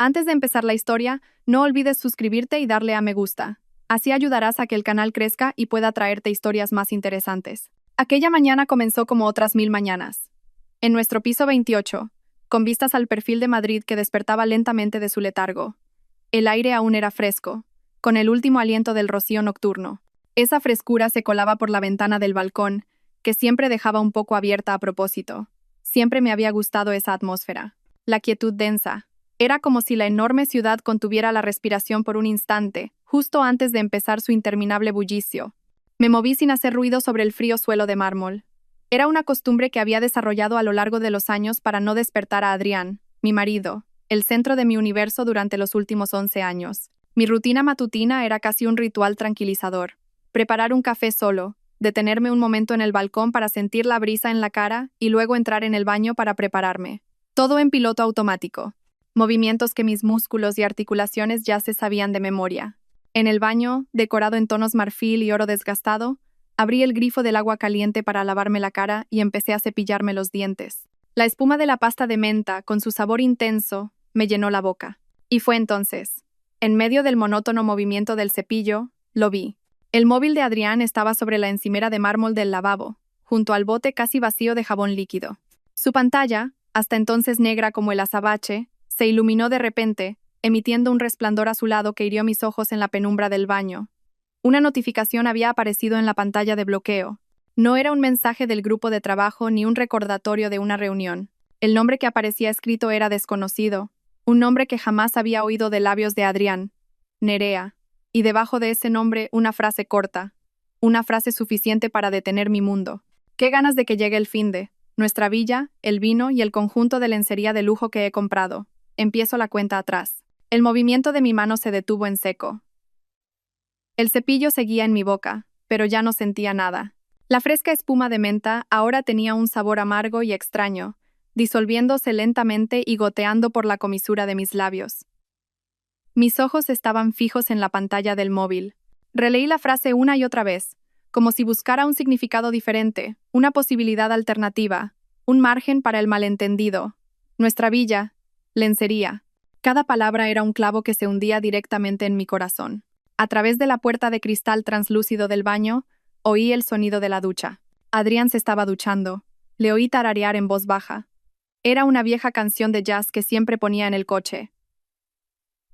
Antes de empezar la historia, no olvides suscribirte y darle a me gusta. Así ayudarás a que el canal crezca y pueda traerte historias más interesantes. Aquella mañana comenzó como otras 1000 mañanas. En nuestro piso 28, con vistas al perfil de Madrid que despertaba lentamente de su letargo. El aire aún era fresco, con el último aliento del rocío nocturno. Esa frescura se colaba por la ventana del balcón, que siempre dejaba un poco abierta a propósito. Siempre me había gustado esa atmósfera. La quietud densa. Era como si la enorme ciudad contuviera la respiración por un instante, justo antes de empezar su interminable bullicio. Me moví sin hacer ruido sobre el frío suelo de mármol. Era una costumbre que había desarrollado a lo largo de los años para no despertar a Adrián, mi marido, el centro de mi universo durante los últimos 11 años. Mi rutina matutina era casi un ritual tranquilizador. Preparar un café solo, detenerme un momento en el balcón para sentir la brisa en la cara y luego entrar en el baño para prepararme. Todo en piloto automático. Movimientos que mis músculos y articulaciones ya se sabían de memoria. En el baño, decorado en tonos marfil y oro desgastado, abrí el grifo del agua caliente para lavarme la cara y empecé a cepillarme los dientes. La espuma de la pasta de menta, con su sabor intenso, me llenó la boca. Y fue entonces, en medio del monótono movimiento del cepillo, lo vi. El móvil de Adrián estaba sobre la encimera de mármol del lavabo, junto al bote casi vacío de jabón líquido. Su pantalla, hasta entonces negra como el azabache, se iluminó de repente, emitiendo un resplandor azulado que hirió mis ojos en la penumbra del baño. Una notificación había aparecido en la pantalla de bloqueo. No era un mensaje del grupo de trabajo ni un recordatorio de una reunión. El nombre que aparecía escrito era desconocido, un nombre que jamás había oído de labios de Adrián. Nerea. Y debajo de ese nombre una frase corta. Una frase suficiente para detener mi mundo. Qué ganas de que llegue el finde. Nuestra villa, el vino y el conjunto de lencería de lujo que he comprado. Empiezo la cuenta atrás. El movimiento de mi mano se detuvo en seco. El cepillo seguía en mi boca, pero ya no sentía nada. La fresca espuma de menta ahora tenía un sabor amargo y extraño, disolviéndose lentamente y goteando por la comisura de mis labios. Mis ojos estaban fijos en la pantalla del móvil. Releí la frase una y otra vez, como si buscara un significado diferente, una posibilidad alternativa, un margen para el malentendido. Nuestra villa, lencería. Cada palabra era un clavo que se hundía directamente en mi corazón. A través de la puerta de cristal translúcido del baño, oí el sonido de la ducha. Adrián se estaba duchando. Le oí tararear en voz baja. Era una vieja canción de jazz que siempre ponía en el coche.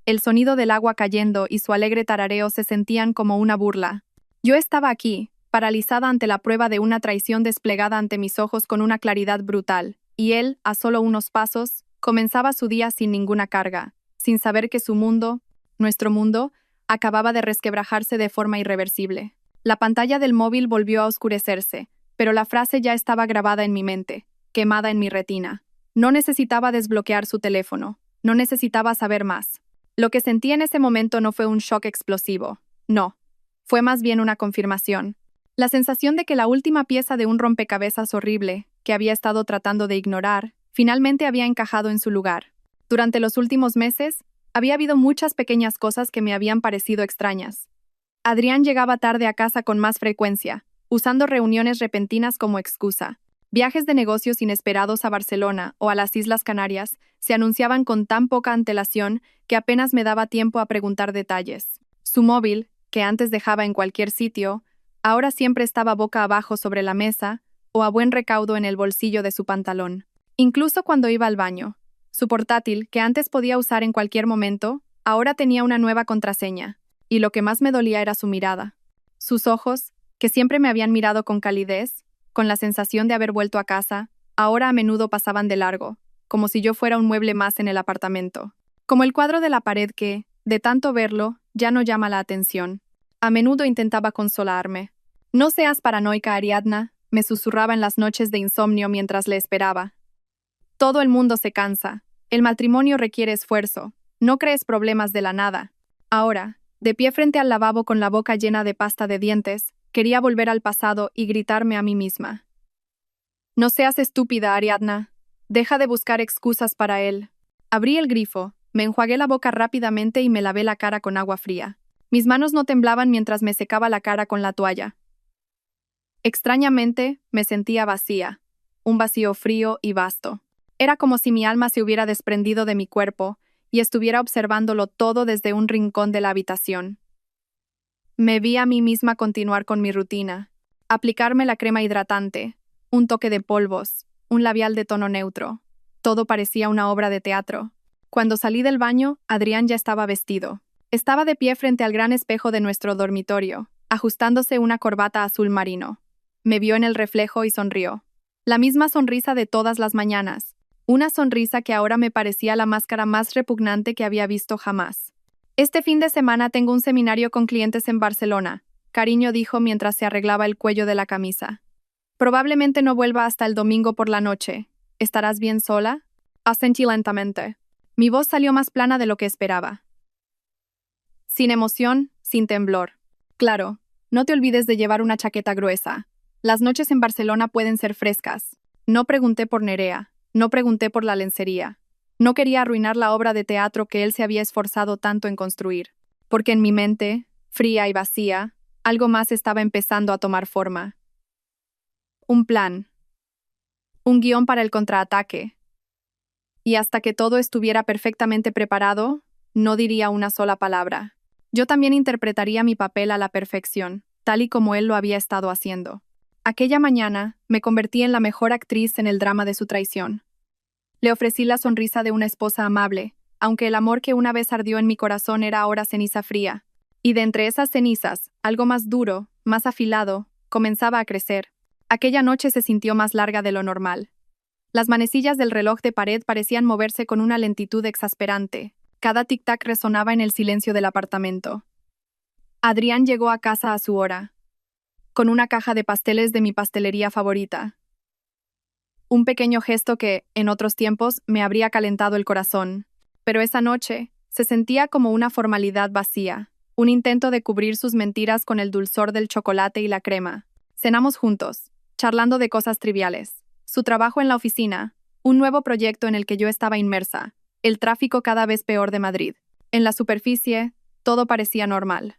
El sonido del agua cayendo y su alegre tarareo se sentían como una burla. Yo estaba aquí, paralizada ante la prueba de una traición desplegada ante mis ojos con una claridad brutal, y él, a solo unos pasos, comenzaba su día sin ninguna carga, sin saber que su mundo, nuestro mundo, acababa de resquebrajarse de forma irreversible. La pantalla del móvil volvió a oscurecerse, pero la frase ya estaba grabada en mi mente, quemada en mi retina. No necesitaba desbloquear su teléfono, no necesitaba saber más. Lo que sentí en ese momento no fue un shock explosivo, no. Fue más bien una confirmación. La sensación de que la última pieza de un rompecabezas horrible, que había estado tratando de ignorar, finalmente había encajado en su lugar. Durante los últimos meses, había habido muchas pequeñas cosas que me habían parecido extrañas. Adrián llegaba tarde a casa con más frecuencia, usando reuniones repentinas como excusa. Viajes de negocios inesperados a Barcelona o a las Islas Canarias se anunciaban con tan poca antelación que apenas me daba tiempo a preguntar detalles. Su móvil, que antes dejaba en cualquier sitio, ahora siempre estaba boca abajo sobre la mesa o a buen recaudo en el bolsillo de su pantalón. Incluso cuando iba al baño, su portátil, que antes podía usar en cualquier momento, ahora tenía una nueva contraseña, y lo que más me dolía era su mirada. Sus ojos, que siempre me habían mirado con calidez, con la sensación de haber vuelto a casa, ahora a menudo pasaban de largo, como si yo fuera un mueble más en el apartamento. Como el cuadro de la pared que, de tanto verlo, ya no llama la atención. A menudo intentaba consolarme. «No seas paranoica, Ariadna», me susurraba en las noches de insomnio mientras le esperaba. «Todo el mundo se cansa. El matrimonio requiere esfuerzo. No crees problemas de la nada». Ahora, de pie frente al lavabo con la boca llena de pasta de dientes, quería volver al pasado y gritarme a mí misma. «No seas estúpida, Ariadna. Deja de buscar excusas para él». Abrí el grifo, me enjuagué la boca rápidamente y me lavé la cara con agua fría. Mis manos no temblaban mientras me secaba la cara con la toalla. Extrañamente, me sentía vacía, un vacío frío y vasto. Era como si mi alma se hubiera desprendido de mi cuerpo y estuviera observándolo todo desde un rincón de la habitación. Me vi a mí misma continuar con mi rutina, aplicarme la crema hidratante, un toque de polvos, un labial de tono neutro. Todo parecía una obra de teatro. Cuando salí del baño, Adrián ya estaba vestido. Estaba de pie frente al gran espejo de nuestro dormitorio, ajustándose una corbata azul marino. Me vio en el reflejo y sonrió. La misma sonrisa de todas las mañanas. Una sonrisa que ahora me parecía la máscara más repugnante que había visto jamás. Este fin de semana tengo un seminario con clientes en Barcelona, cariño dijo mientras se arreglaba el cuello de la camisa. Probablemente no vuelva hasta el domingo por la noche. ¿Estarás bien sola? Asentí lentamente. Mi voz salió más plana de lo que esperaba. Sin emoción, sin temblor. Claro, no te olvides de llevar una chaqueta gruesa. Las noches en Barcelona pueden ser frescas. No pregunté por Nerea, no pregunté por la lencería. No quería arruinar la obra de teatro que él se había esforzado tanto en construir, porque en mi mente, fría y vacía, algo más estaba empezando a tomar forma. Un plan. Un guión para el contraataque. Y hasta que todo estuviera perfectamente preparado, no diría una sola palabra. Yo también interpretaría mi papel a la perfección, tal y como él lo había estado haciendo. Aquella mañana, me convertí en la mejor actriz en el drama de su traición. Le ofrecí la sonrisa de una esposa amable, aunque el amor que una vez ardió en mi corazón era ahora ceniza fría. Y de entre esas cenizas, algo más duro, más afilado, comenzaba a crecer. Aquella noche se sintió más larga de lo normal. Las manecillas del reloj de pared parecían moverse con una lentitud exasperante. Cada tic-tac resonaba en el silencio del apartamento. Adrián llegó a casa a su hora, con una caja de pasteles de mi pastelería favorita. Un pequeño gesto que, en otros tiempos, me habría calentado el corazón. Pero esa noche, se sentía como una formalidad vacía, un intento de cubrir sus mentiras con el dulzor del chocolate y la crema. Cenamos juntos, charlando de cosas triviales. Su trabajo en la oficina, un nuevo proyecto en el que yo estaba inmersa, el tráfico cada vez peor de Madrid. En la superficie, todo parecía normal.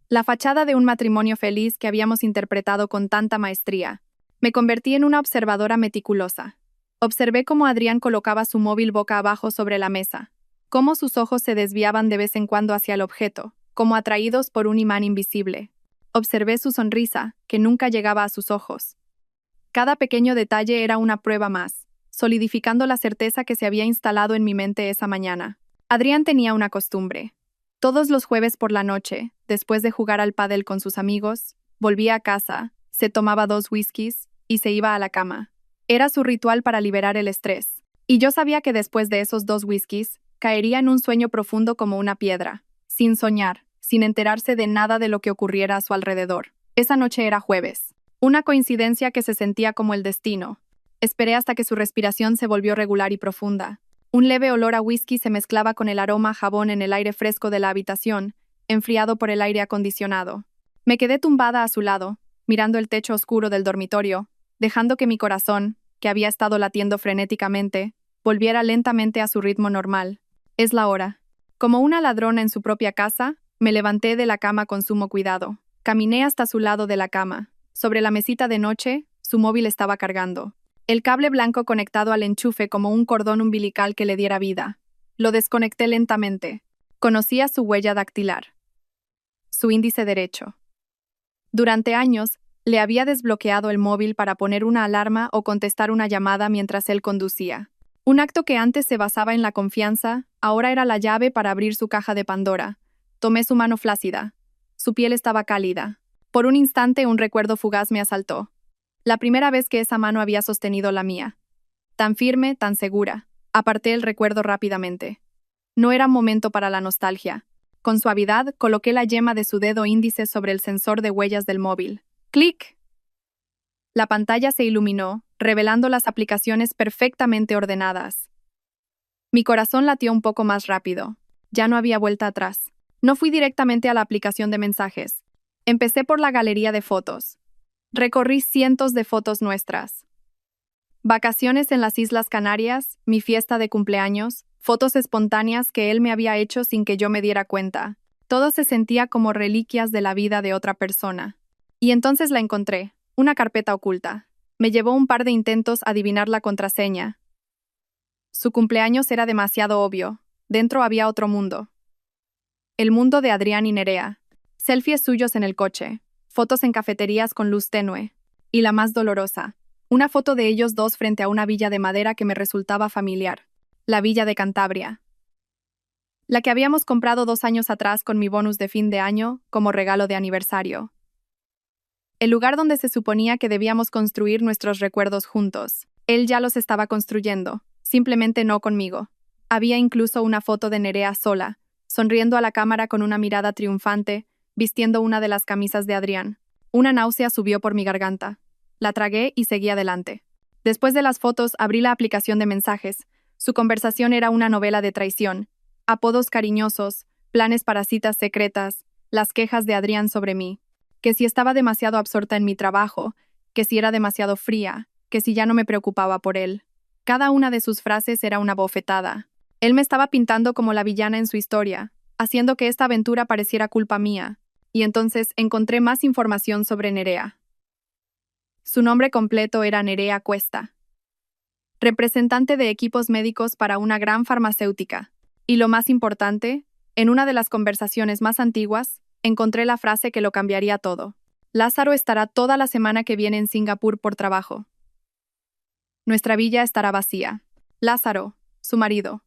La fachada de un matrimonio feliz que habíamos interpretado con tanta maestría. Me convertí en una observadora meticulosa. Observé cómo Adrián colocaba su móvil boca abajo sobre la mesa, cómo sus ojos se desviaban de vez en cuando hacia el objeto, como atraídos por un imán invisible. Observé su sonrisa, que nunca llegaba a sus ojos. Cada pequeño detalle era una prueba más, solidificando la certeza que se había instalado en mi mente esa mañana. Adrián tenía una costumbre. Todos los jueves por la noche, después de jugar al pádel con sus amigos, volvía a casa, se tomaba 2 whiskies y se iba a la cama. Era su ritual para liberar el estrés. Y yo sabía que después de esos 2 whiskies, caería en un sueño profundo como una piedra, sin soñar, sin enterarse de nada de lo que ocurriera a su alrededor. Esa noche era jueves. Una coincidencia que se sentía como el destino. Esperé hasta que su respiración se volvió regular y profunda. Un leve olor a whisky se mezclaba con el aroma a jabón en el aire fresco de la habitación, enfriado por el aire acondicionado. Me quedé tumbada a su lado, mirando el techo oscuro del dormitorio, dejando que mi corazón, que había estado latiendo frenéticamente, volviera lentamente a su ritmo normal. Es la hora. Como una ladrona en su propia casa, me levanté de la cama con sumo cuidado. Caminé hasta su lado de la cama. Sobre la mesita de noche, su móvil estaba cargando. El cable blanco conectado al enchufe como un cordón umbilical que le diera vida. Lo desconecté lentamente. Conocía su huella dactilar. Su índice derecho. Durante años, le había desbloqueado el móvil para poner una alarma o contestar una llamada mientras él conducía. Un acto que antes se basaba en la confianza, ahora era la llave para abrir su caja de Pandora. Tomé su mano flácida. Su piel estaba cálida. Por un instante un recuerdo fugaz me asaltó. La primera vez que esa mano había sostenido la mía. Tan firme, tan segura. Aparté el recuerdo rápidamente. No era momento para la nostalgia. Con suavidad, coloqué la yema de su dedo índice sobre el sensor de huellas del móvil. ¡Clic! La pantalla se iluminó, revelando las aplicaciones perfectamente ordenadas. Mi corazón latió un poco más rápido. Ya no había vuelta atrás. No fui directamente a la aplicación de mensajes. Empecé por la galería de fotos. Recorrí cientos de fotos nuestras. Vacaciones en las Islas Canarias, mi fiesta de cumpleaños, fotos espontáneas que él me había hecho sin que yo me diera cuenta. Todo se sentía como reliquias de la vida de otra persona. Y entonces la encontré, una carpeta oculta. Me llevó un par de intentos adivinar la contraseña. Su cumpleaños era demasiado obvio, Dentro había otro mundo. El mundo de Adrián y Nerea. Selfies suyos en el coche, fotos en cafeterías con luz tenue. Y la más dolorosa, una foto de ellos dos frente a una villa de madera que me resultaba familiar. La villa de Cantabria. La que habíamos comprado 2 años atrás con mi bonus de fin de año como regalo de aniversario. El lugar donde se suponía que debíamos construir nuestros recuerdos juntos. Él ya los estaba construyendo, simplemente no conmigo. Había incluso una foto de Nerea sola, sonriendo a la cámara con una mirada triunfante, vistiendo una de las camisas de Adrián. Una náusea subió por mi garganta. La tragué y seguí adelante. Después de las fotos, abrí la aplicación de mensajes. Su conversación era una novela de traición. Apodos cariñosos, planes para citas secretas, las quejas de Adrián sobre mí. Que si estaba demasiado absorta en mi trabajo, que si era demasiado fría, que si ya no me preocupaba por él. Cada una de sus frases era una bofetada. Él me estaba pintando como la villana en su historia, haciendo que esta aventura pareciera culpa mía. Y entonces encontré más información sobre Nerea. Su nombre completo era Nerea Cuesta. Representante de equipos médicos para una gran farmacéutica. Y lo más importante, en una de las conversaciones más antiguas, encontré la frase que lo cambiaría todo. Lázaro estará toda la semana que viene en Singapur por trabajo. Nuestra villa estará vacía. Lázaro, su marido.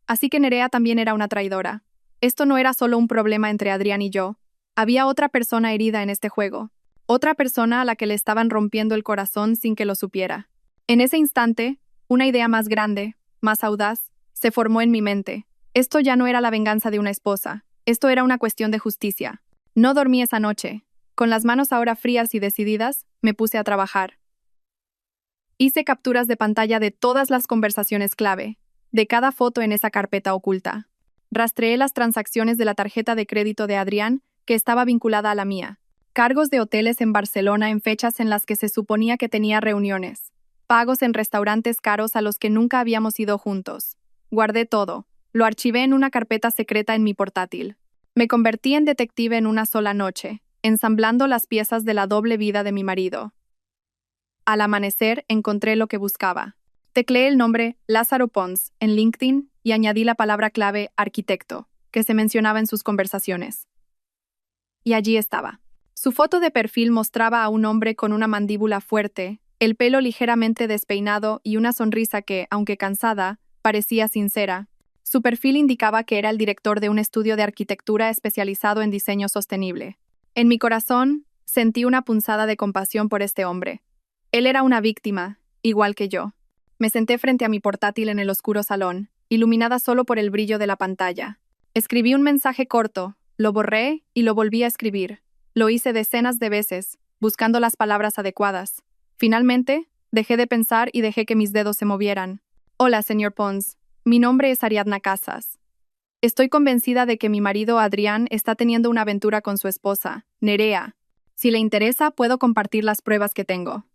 Así que Nerea también era una traidora. Esto no era solo un problema entre Adrián y yo. Había otra persona herida en este juego. Otra persona a la que le estaban rompiendo el corazón sin que lo supiera. En ese instante, una idea más grande, más audaz, se formó en mi mente. Esto ya no era la venganza de una esposa. Esto era una cuestión de justicia. No dormí esa noche. Con las manos ahora frías y decididas, me puse a trabajar. Hice capturas de pantalla de todas las conversaciones clave, de cada foto en esa carpeta oculta. Rastreé las transacciones de la tarjeta de crédito de Adrián, que estaba vinculada a la mía. Cargos de hoteles en Barcelona en fechas en las que se suponía que tenía reuniones. Pagos en restaurantes caros a los que nunca habíamos ido juntos. Guardé todo. Lo archivé en una carpeta secreta en mi portátil. Me convertí en detective en una sola noche, ensamblando las piezas de la doble vida de mi marido. Al amanecer encontré lo que buscaba. Tecleé el nombre Lázaro Pons en LinkedIn y añadí la palabra clave arquitecto, que se mencionaba en sus conversaciones. Y allí estaba. Su foto de perfil mostraba a un hombre con una mandíbula fuerte, el pelo ligeramente despeinado y una sonrisa que, aunque cansada, parecía sincera. Su perfil indicaba que era el director de un estudio de arquitectura especializado en diseño sostenible. En mi corazón, sentí una punzada de compasión por este hombre. Él era una víctima, igual que yo. Me senté frente a mi portátil en el oscuro salón, iluminada solo por el brillo de la pantalla. Escribí un mensaje corto, lo borré y lo volví a escribir. Lo hice decenas de veces, buscando las palabras adecuadas. Finalmente, dejé de pensar y dejé que mis dedos se movieran. Hola, señor Pons. Mi nombre es Ariadna Casas. Estoy convencida de que mi marido Adrián está teniendo una aventura con su esposa, Nerea. Si le interesa, puedo compartir las pruebas que tengo.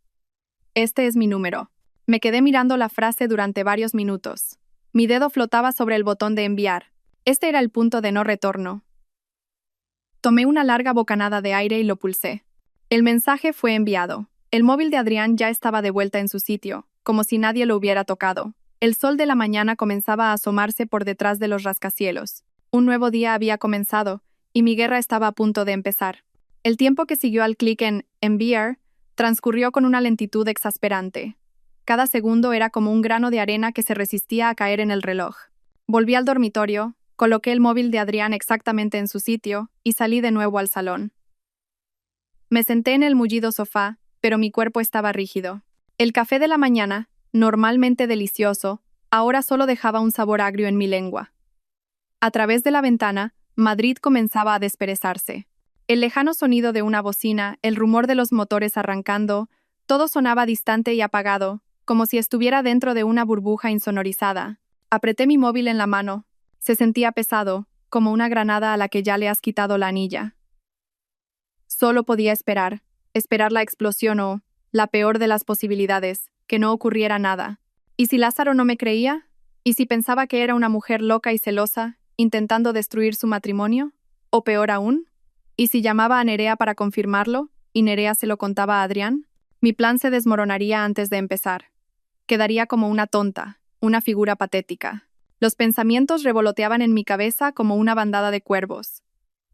Este es mi número. Me quedé mirando la frase durante varios minutos. Mi dedo flotaba sobre el botón de enviar. Este era el punto de no retorno. Tomé una larga bocanada de aire y lo pulsé. El mensaje fue enviado. El móvil de Adrián ya estaba de vuelta en su sitio, como si nadie lo hubiera tocado. El sol de la mañana comenzaba a asomarse por detrás de los rascacielos. Un nuevo día había comenzado, y mi guerra estaba a punto de empezar. El tiempo que siguió al clic en enviar transcurrió con una lentitud exasperante. Cada segundo era como un grano de arena que se resistía a caer en el reloj. Volví al dormitorio, coloqué el móvil de Adrián exactamente en su sitio y salí de nuevo al salón. Me senté en el mullido sofá, pero mi cuerpo estaba rígido. El café de la mañana, normalmente delicioso, ahora solo dejaba un sabor agrio en mi lengua. A través de la ventana, Madrid comenzaba a desperezarse. El lejano sonido de una bocina, el rumor de los motores arrancando, todo sonaba distante y apagado, como si estuviera dentro de una burbuja insonorizada. Apreté mi móvil en la mano. Se sentía pesado, como una granada a la que ya le has quitado la anilla. Solo podía esperar la explosión o, la peor de las posibilidades, que no ocurriera nada. ¿Y si Lázaro no me creía? ¿Y si pensaba que era una mujer loca y celosa, intentando destruir su matrimonio? ¿O peor aún? ¿Y si llamaba a Nerea para confirmarlo, y Nerea se lo contaba a Adrián? Mi plan se desmoronaría antes de empezar. Quedaría como una tonta, una figura patética. Los pensamientos revoloteaban en mi cabeza como una bandada de cuervos.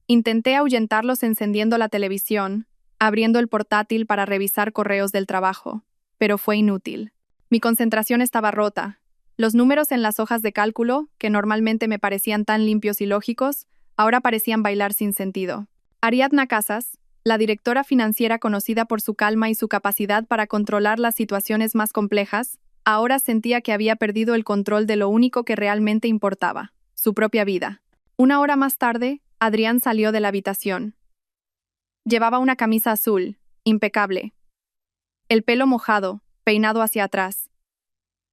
Intenté ahuyentarlos encendiendo la televisión, abriendo el portátil para revisar correos del trabajo, pero fue inútil. Mi concentración estaba rota. Los números en las hojas de cálculo, que normalmente me parecían tan limpios y lógicos, ahora parecían bailar sin sentido. Ariadna Casas, la directora financiera conocida por su calma y su capacidad para controlar las situaciones más complejas, ahora sentía que había perdido el control de lo único que realmente importaba, su propia vida. Una hora más tarde, Adrián salió de la habitación. Llevaba una camisa azul, impecable. El pelo mojado, peinado hacia atrás.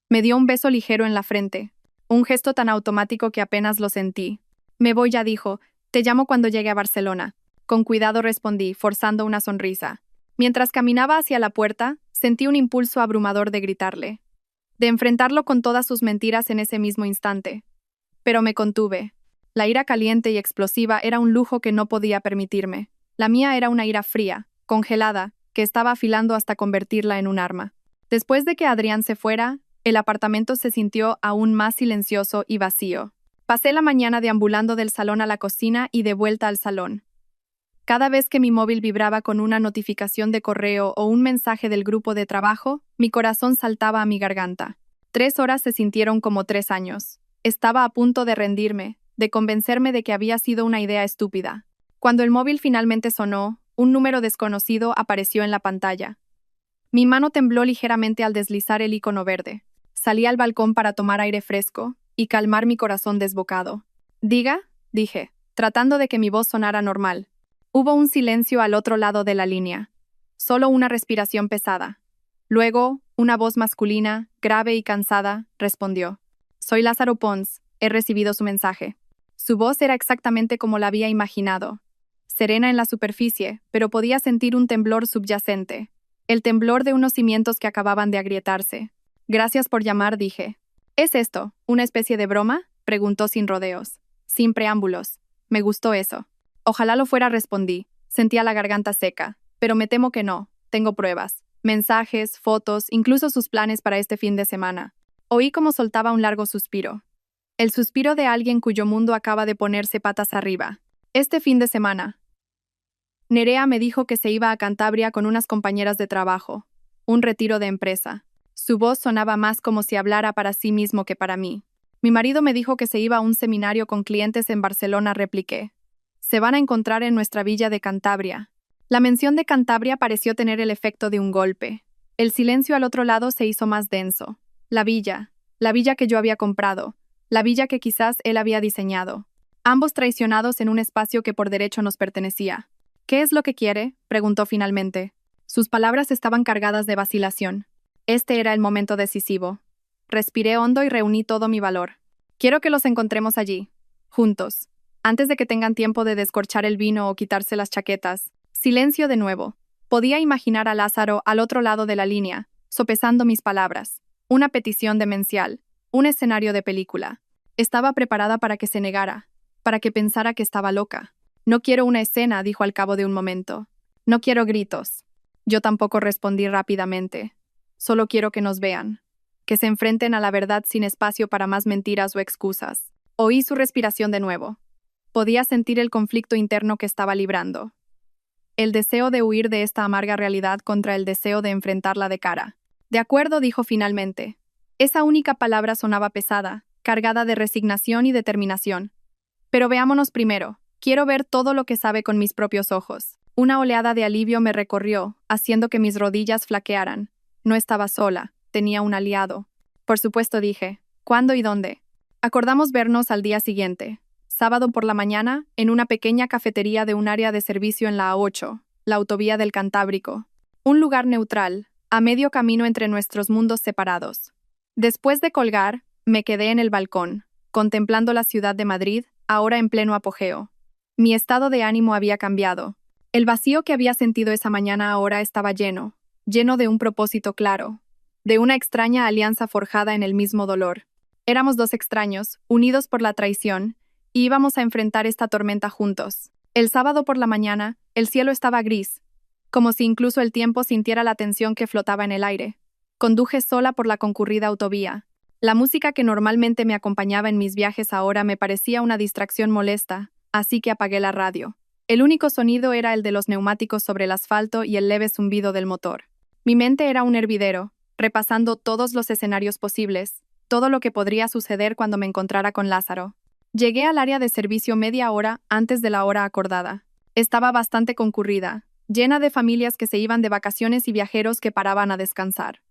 Me dio un beso ligero en la frente, un gesto tan automático que apenas lo sentí. Me voy ya, dijo, te llamo cuando llegue a Barcelona. Con cuidado respondí, forzando una sonrisa. Mientras caminaba hacia la puerta, sentí un impulso abrumador de gritarle, de enfrentarlo con todas sus mentiras en ese mismo instante. Pero me contuve. La ira caliente y explosiva era un lujo que no podía permitirme. La mía era una ira fría, congelada, que estaba afilando hasta convertirla en un arma. Después de que Adrián se fuera, el apartamento se sintió aún más silencioso y vacío. Pasé la mañana deambulando del salón a la cocina y de vuelta al salón. Cada vez que mi móvil vibraba con una notificación de correo o un mensaje del grupo de trabajo, mi corazón saltaba a mi garganta. 3 horas se sintieron como 3 años. Estaba a punto de rendirme, de convencerme de que había sido una idea estúpida. Cuando el móvil finalmente sonó, un número desconocido apareció en la pantalla. Mi mano tembló ligeramente al deslizar el icono verde. Salí al balcón para tomar aire fresco y calmar mi corazón desbocado. Diga, dije, tratando de que mi voz sonara normal. Hubo un silencio al otro lado de la línea. Solo una respiración pesada. Luego, una voz masculina, grave y cansada, respondió. Soy Lázaro Pons, he recibido su mensaje. Su voz era exactamente como la había imaginado. Serena en la superficie, pero podía sentir un temblor subyacente. El temblor de unos cimientos que acababan de agrietarse. Gracias por llamar, dije. ¿Es esto, una especie de broma? Preguntó sin rodeos. Sin preámbulos. Me gustó eso. Ojalá lo fuera, respondí. Sentía la garganta seca. Pero me temo que no. Tengo pruebas. Mensajes, fotos, incluso sus planes para este fin de semana. Oí cómo soltaba un largo suspiro. El suspiro de alguien cuyo mundo acaba de ponerse patas arriba. Este fin de semana. Nerea me dijo que se iba a Cantabria con unas compañeras de trabajo. Un retiro de empresa. Su voz sonaba más como si hablara para sí mismo que para mí. Mi marido me dijo que se iba a un seminario con clientes en Barcelona, repliqué. Se van a encontrar en nuestra villa de Cantabria. La mención de Cantabria pareció tener el efecto de un golpe. El silencio al otro lado se hizo más denso. La villa que yo había comprado, la villa que quizás él había diseñado. Ambos traicionados en un espacio que por derecho nos pertenecía. ¿Qué es lo que quiere?, preguntó finalmente. Sus palabras estaban cargadas de vacilación. Este era el momento decisivo. Respiré hondo y reuní todo mi valor. Quiero que los encontremos allí, juntos, antes de que tengan tiempo de descorchar el vino o quitarse las chaquetas. Silencio de nuevo. Podía imaginar a Lázaro al otro lado de la línea, sopesando mis palabras. Una petición demencial, un escenario de película. Estaba preparada para que se negara, para que pensara que estaba loca. No quiero una escena, dijo al cabo de un momento. No quiero gritos. Yo tampoco, respondí rápidamente. Solo quiero que nos vean, que se enfrenten a la verdad sin espacio para más mentiras o excusas. Oí su respiración de nuevo. Podía sentir el conflicto interno que estaba librando. El deseo de huir de esta amarga realidad contra el deseo de enfrentarla de cara. De acuerdo, dijo finalmente. Esa única palabra sonaba pesada, cargada de resignación y determinación. Pero veámonos primero. Quiero ver todo lo que sabe con mis propios ojos. Una oleada de alivio me recorrió, haciendo que mis rodillas flaquearan. No estaba sola, tenía un aliado. Por supuesto, dije. ¿Cuándo y dónde? Acordamos vernos al día siguiente. Sábado por la mañana, en una pequeña cafetería de un área de servicio en la A8, la autovía del Cantábrico. Un lugar neutral, a medio camino entre nuestros mundos separados. Después de colgar, me quedé en el balcón, contemplando la ciudad de Madrid, ahora en pleno apogeo. Mi estado de ánimo había cambiado. El vacío que había sentido esa mañana ahora estaba lleno de un propósito claro, de una extraña alianza forjada en el mismo dolor. Éramos dos extraños, unidos por la traición, y íbamos a enfrentar esta tormenta juntos. El sábado por la mañana, el cielo estaba gris, como si incluso el tiempo sintiera la tensión que flotaba en el aire. Conduje sola por la concurrida autovía. La música que normalmente me acompañaba en mis viajes ahora me parecía una distracción molesta, así que apagué la radio. El único sonido era el de los neumáticos sobre el asfalto y el leve zumbido del motor. Mi mente era un hervidero, repasando todos los escenarios posibles, todo lo que podría suceder cuando me encontrara con Lázaro. Llegué al área de servicio media hora antes de la hora acordada. Estaba bastante concurrida, llena de familias que se iban de vacaciones y viajeros que paraban a descansar.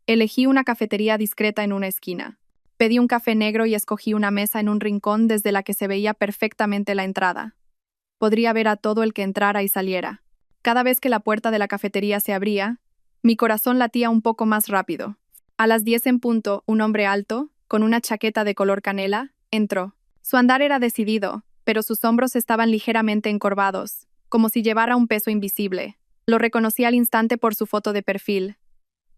Elegí una cafetería discreta en una esquina. Pedí un café negro y escogí una mesa en un rincón desde la que se veía perfectamente la entrada. Podría ver a todo el que entrara y saliera. Cada vez que la puerta de la cafetería se abría, mi corazón latía un poco más rápido. A las 10 en punto, un hombre alto, con una chaqueta de color canela, entró. Su andar era decidido, pero sus hombros estaban ligeramente encorvados, como si llevara un peso invisible. Lo reconocí al instante por su foto de perfil.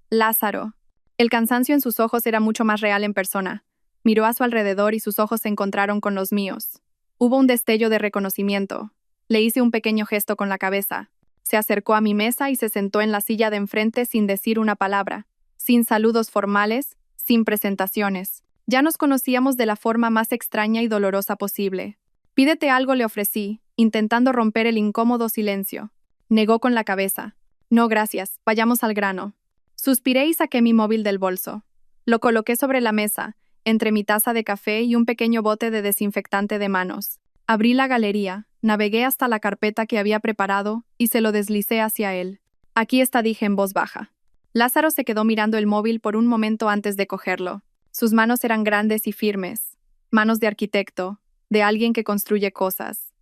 Lázaro. El cansancio en sus ojos era mucho más real en persona. Miró a su alrededor y sus ojos se encontraron con los míos. Hubo un destello de reconocimiento. Le hice un pequeño gesto con la cabeza. Se acercó a mi mesa y se sentó en la silla de enfrente sin decir una palabra, sin saludos formales, sin presentaciones. Ya nos conocíamos de la forma más extraña y dolorosa posible. Pídete algo, le ofrecí, intentando romper el incómodo silencio. Negó con la cabeza. No, gracias, vayamos al grano. Suspiré y saqué mi móvil del bolso. Lo coloqué sobre la mesa, entre mi taza de café y un pequeño bote de desinfectante de manos. Abrí la galería, navegué hasta la carpeta que había preparado y se lo deslicé hacia él. Aquí está, dije en voz baja. Lázaro se quedó mirando el móvil por un momento antes de cogerlo. Sus manos eran grandes y firmes, manos de arquitecto, de alguien que construye cosas.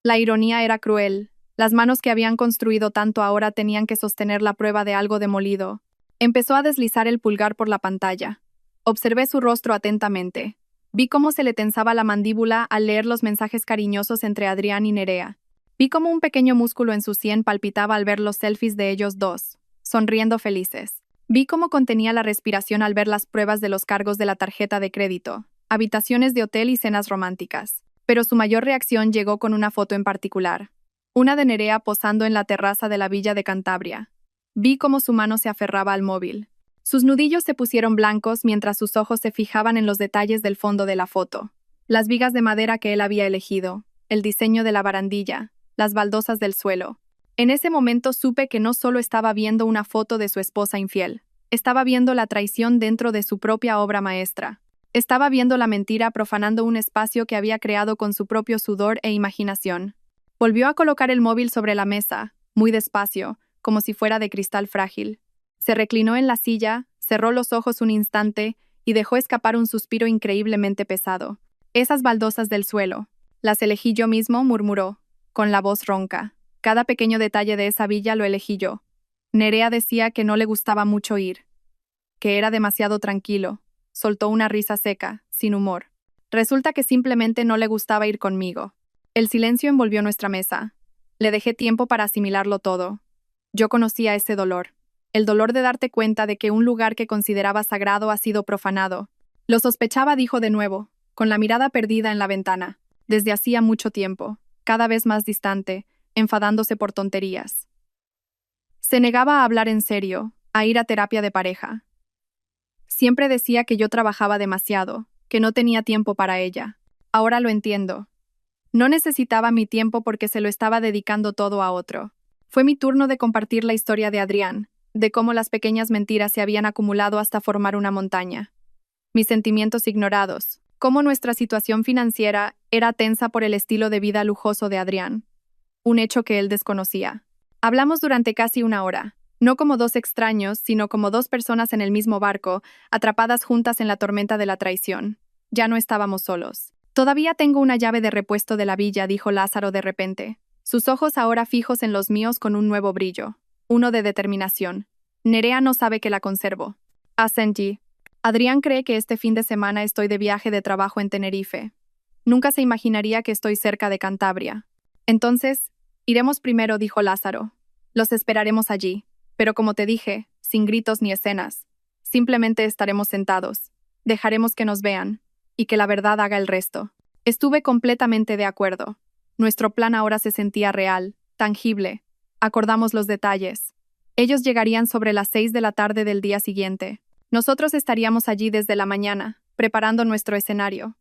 La ironía era cruel. Las manos que habían construido tanto ahora tenían que sostener la prueba de algo demolido. Empezó a deslizar el pulgar por la pantalla. Observé su rostro atentamente. Vi cómo se le tensaba la mandíbula al leer los mensajes cariñosos entre Adrián y Nerea. Vi cómo un pequeño músculo en su sien palpitaba al ver los selfies de ellos dos, sonriendo felices. Vi cómo contenía la respiración al ver las pruebas de los cargos de la tarjeta de crédito, habitaciones de hotel y cenas románticas. Pero su mayor reacción llegó con una foto en particular. Una de Nerea posando en la terraza de la villa de Cantabria. Vi cómo su mano se aferraba al móvil. Sus nudillos se pusieron blancos mientras sus ojos se fijaban en los detalles del fondo de la foto. Las vigas de madera que él había elegido, el diseño de la barandilla, las baldosas del suelo. En ese momento supe que no solo estaba viendo una foto de su esposa infiel, estaba viendo la traición dentro de su propia obra maestra. Estaba viendo la mentira profanando un espacio que había creado con su propio sudor e imaginación. Volvió a colocar el móvil sobre la mesa, muy despacio, como si fuera de cristal frágil. Se reclinó en la silla, cerró los ojos un instante y dejó escapar un suspiro increíblemente pesado. Esas baldosas del suelo. Las elegí yo mismo, murmuró, con la voz ronca. Cada pequeño detalle de esa villa lo elegí yo. Nerea decía que no le gustaba mucho ir, que era demasiado tranquilo. Soltó una risa seca, sin humor. Resulta que simplemente no le gustaba ir conmigo. El silencio envolvió nuestra mesa. Le dejé tiempo para asimilarlo todo. Yo conocía ese dolor. El dolor de darte cuenta de que un lugar que consideraba sagrado ha sido profanado. Lo sospechaba, dijo de nuevo, con la mirada perdida en la ventana. Desde hacía mucho tiempo, cada vez más distante, enfadándose por tonterías. Se negaba a hablar en serio, a ir a terapia de pareja. Siempre decía que yo trabajaba demasiado, que no tenía tiempo para ella. Ahora lo entiendo. No necesitaba mi tiempo porque se lo estaba dedicando todo a otro. Fue mi turno de compartir la historia de Adrián, de cómo las pequeñas mentiras se habían acumulado hasta formar una montaña. Mis sentimientos ignorados, cómo nuestra situación financiera era tensa por el estilo de vida lujoso de Adrián. Un hecho que él desconocía. Hablamos durante casi una hora, no como dos extraños, sino como dos personas en el mismo barco, atrapadas juntas en la tormenta de la traición. Ya no estábamos solos. Todavía tengo una llave de repuesto de la villa, dijo Lázaro de repente. Sus ojos ahora fijos en los míos con un nuevo brillo. Uno de determinación. Nerea no sabe que la conservo. Asentí. Adrián cree que este fin de semana estoy de viaje de trabajo en Tenerife. Nunca se imaginaría que estoy cerca de Cantabria. Entonces, iremos primero, dijo Lázaro. Los esperaremos allí. Pero como te dije, sin gritos ni escenas. Simplemente estaremos sentados. Dejaremos que nos vean. Y que la verdad haga el resto. Estuve completamente de acuerdo. Nuestro plan ahora se sentía real, tangible. Acordamos los detalles. Ellos llegarían sobre las 6 de la tarde del día siguiente. Nosotros estaríamos allí desde la mañana, preparando nuestro escenario.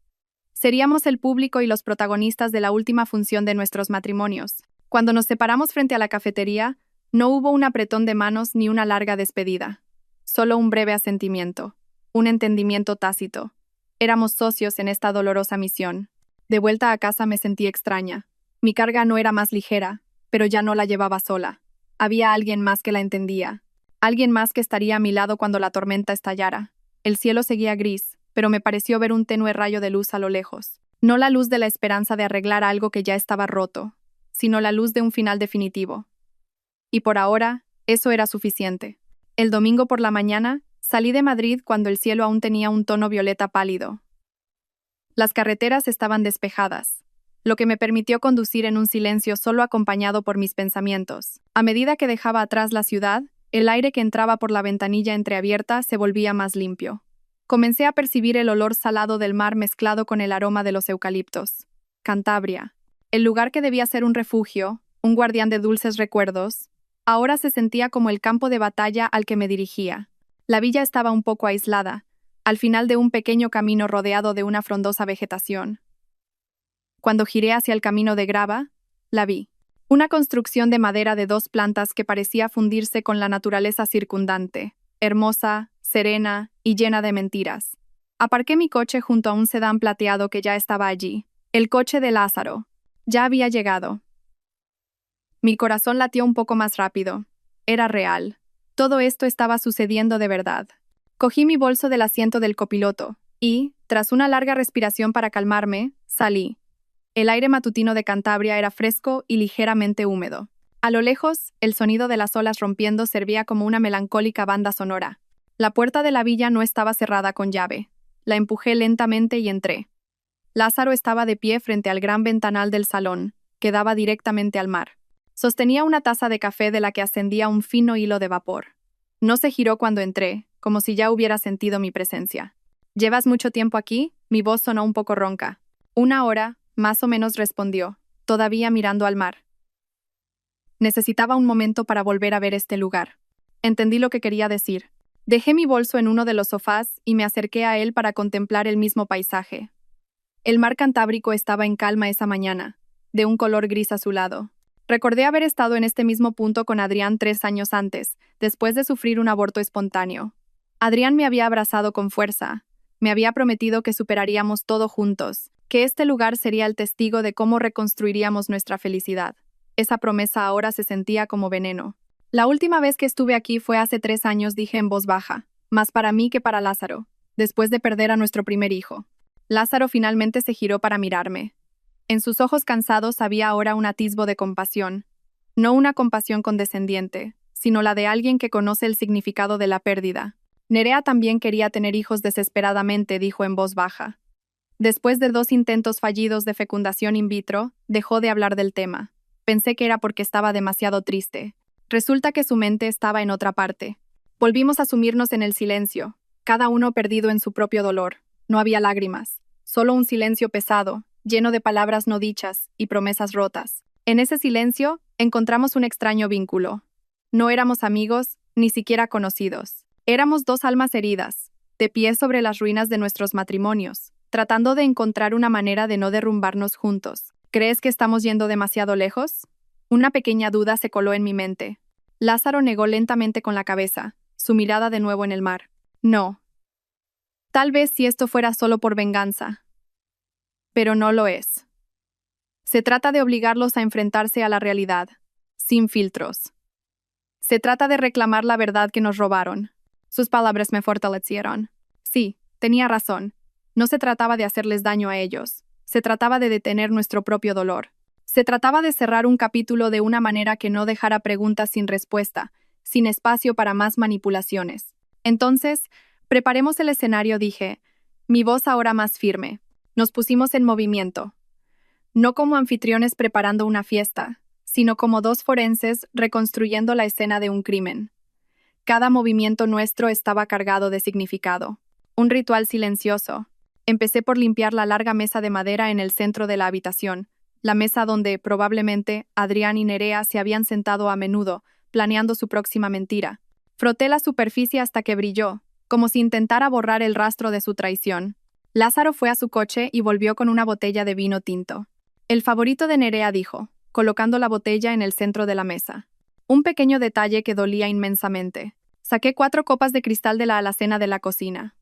Seríamos el público y los protagonistas de la última función de nuestros matrimonios. Cuando nos separamos frente a la cafetería, no hubo un apretón de manos ni una larga despedida. Solo un breve asentimiento, un entendimiento tácito. Éramos socios en esta dolorosa misión. De vuelta a casa me sentí extraña. Mi carga no era más ligera, pero ya no la llevaba sola. Había alguien más que la entendía. Alguien más que estaría a mi lado cuando la tormenta estallara. El cielo seguía gris, pero me pareció ver un tenue rayo de luz a lo lejos. No la luz de la esperanza de arreglar algo que ya estaba roto, sino la luz de un final definitivo. Y por ahora, eso era suficiente. El domingo por la mañana, salí de Madrid cuando el cielo aún tenía un tono violeta pálido. Las carreteras estaban despejadas, lo que me permitió conducir en un silencio solo acompañado por mis pensamientos. A medida que dejaba atrás la ciudad, el aire que entraba por la ventanilla entreabierta se volvía más limpio. Comencé a percibir el olor salado del mar mezclado con el aroma de los eucaliptos. Cantabria, el lugar que debía ser un refugio, un guardián de dulces recuerdos, ahora se sentía como el campo de batalla al que me dirigía. La villa estaba un poco aislada, al final de un pequeño camino rodeado de una frondosa vegetación. Cuando giré hacia el camino de grava, la vi. Una construcción de madera de 2 plantas que parecía fundirse con la naturaleza circundante, hermosa, serena y llena de mentiras. Aparqué mi coche junto a un sedán plateado que ya estaba allí. El coche de Lázaro. Ya había llegado. Mi corazón latió un poco más rápido. Era real. Todo esto estaba sucediendo de verdad. Cogí mi bolso del asiento del copiloto y, tras una larga respiración para calmarme, salí. El aire matutino de Cantabria era fresco y ligeramente húmedo. A lo lejos, el sonido de las olas rompiendo servía como una melancólica banda sonora. La puerta de la villa no estaba cerrada con llave. La empujé lentamente y entré. Lázaro estaba de pie frente al gran ventanal del salón, que daba directamente al mar. Sostenía una taza de café de la que ascendía un fino hilo de vapor. No se giró cuando entré, como si ya hubiera sentido mi presencia. ¿Llevas mucho tiempo aquí? Mi voz sonó un poco ronca. 1 hora, más o menos respondió, todavía mirando al mar. Necesitaba un momento para volver a ver este lugar. Entendí lo que quería decir. Dejé mi bolso en uno de los sofás y me acerqué a él para contemplar el mismo paisaje. El mar Cantábrico estaba en calma esa mañana, de un color gris azulado. Recordé haber estado en este mismo punto con Adrián 3 años antes, después de sufrir un aborto espontáneo. Adrián me había abrazado con fuerza. Me había prometido que superaríamos todo juntos, que este lugar sería el testigo de cómo reconstruiríamos nuestra felicidad. Esa promesa ahora se sentía como veneno. La última vez que estuve aquí fue hace 3 años, dije en voz baja, más para mí que para Lázaro, después de perder a nuestro primer hijo. Lázaro finalmente se giró para mirarme. En sus ojos cansados había ahora un atisbo de compasión. No una compasión condescendiente, sino la de alguien que conoce el significado de la pérdida. Nerea también quería tener hijos desesperadamente, dijo en voz baja. Después de 2 intentos fallidos de fecundación in vitro, dejó de hablar del tema. Pensé que era porque estaba demasiado triste. Resulta que su mente estaba en otra parte. Volvimos a sumirnos en el silencio, cada uno perdido en su propio dolor. No había lágrimas, solo un silencio pesado, lleno de palabras no dichas y promesas rotas. En ese silencio, encontramos un extraño vínculo. No éramos amigos, ni siquiera conocidos. Éramos 2 almas heridas, de pie sobre las ruinas de nuestros matrimonios, tratando de encontrar una manera de no derrumbarnos juntos. ¿Crees que estamos yendo demasiado lejos? Una pequeña duda se coló en mi mente. Lázaro negó lentamente con la cabeza, su mirada de nuevo en el mar. No. Tal vez si esto fuera solo por venganza. Pero no lo es. Se trata de obligarlos a enfrentarse a la realidad, sin filtros. Se trata de reclamar la verdad que nos robaron. Sus palabras me fortalecieron. Sí, tenía razón. No se trataba de hacerles daño a ellos. Se trataba de detener nuestro propio dolor. Se trataba de cerrar un capítulo de una manera que no dejara preguntas sin respuesta, sin espacio para más manipulaciones. Entonces, preparemos el escenario, dije, mi voz ahora más firme. Nos pusimos en movimiento. No como anfitriones preparando una fiesta, sino como 2 forenses reconstruyendo la escena de un crimen. Cada movimiento nuestro estaba cargado de significado. Un ritual silencioso. Empecé por limpiar la larga mesa de madera en el centro de la habitación, la mesa donde, probablemente, Adrián y Nerea se habían sentado a menudo, planeando su próxima mentira. Froté la superficie hasta que brilló, como si intentara borrar el rastro de su traición. Lázaro fue a su coche y volvió con una botella de vino tinto. El favorito de Nerea, dijo, colocando la botella en el centro de la mesa. Un pequeño detalle que dolía inmensamente. Saqué 4 copas de cristal de la alacena de la cocina.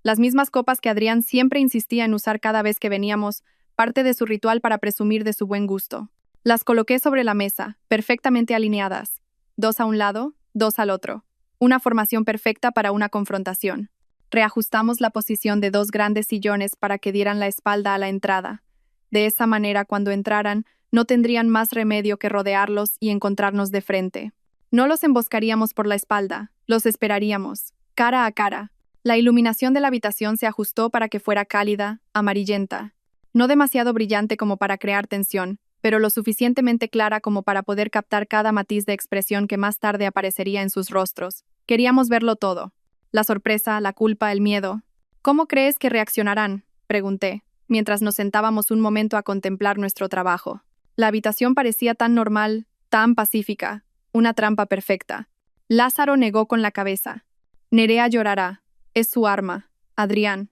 Las mismas copas que Adrián siempre insistía en usar cada vez que veníamos, parte de su ritual para presumir de su buen gusto. Las coloqué sobre la mesa, perfectamente alineadas. 2 a un lado, 2 al otro. Una formación perfecta para una confrontación. Reajustamos la posición de 2 grandes sillones para que dieran la espalda a la entrada. De esa manera, cuando entraran, no tendrían más remedio que rodearlos y encontrarnos de frente. No los emboscaríamos por la espalda, los esperaríamos, cara a cara. La iluminación de la habitación se ajustó para que fuera cálida, amarillenta. No demasiado brillante como para crear tensión, pero lo suficientemente clara como para poder captar cada matiz de expresión que más tarde aparecería en sus rostros. Queríamos verlo todo. La sorpresa, la culpa, el miedo. ¿Cómo crees que reaccionarán?, pregunté, mientras nos sentábamos un momento a contemplar nuestro trabajo. La habitación parecía tan normal, tan pacífica, una trampa perfecta. Lázaro negó con la cabeza. Nerea llorará. Es su arma. Adrián.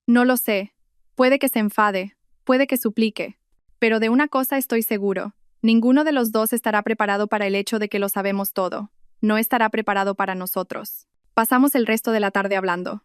No lo sé. Puede que se enfade, puede que suplique. Pero de una cosa estoy seguro. Ninguno de los dos estará preparado para el hecho de que lo sabemos todo. No estará preparado para nosotros. Pasamos el resto de la tarde hablando.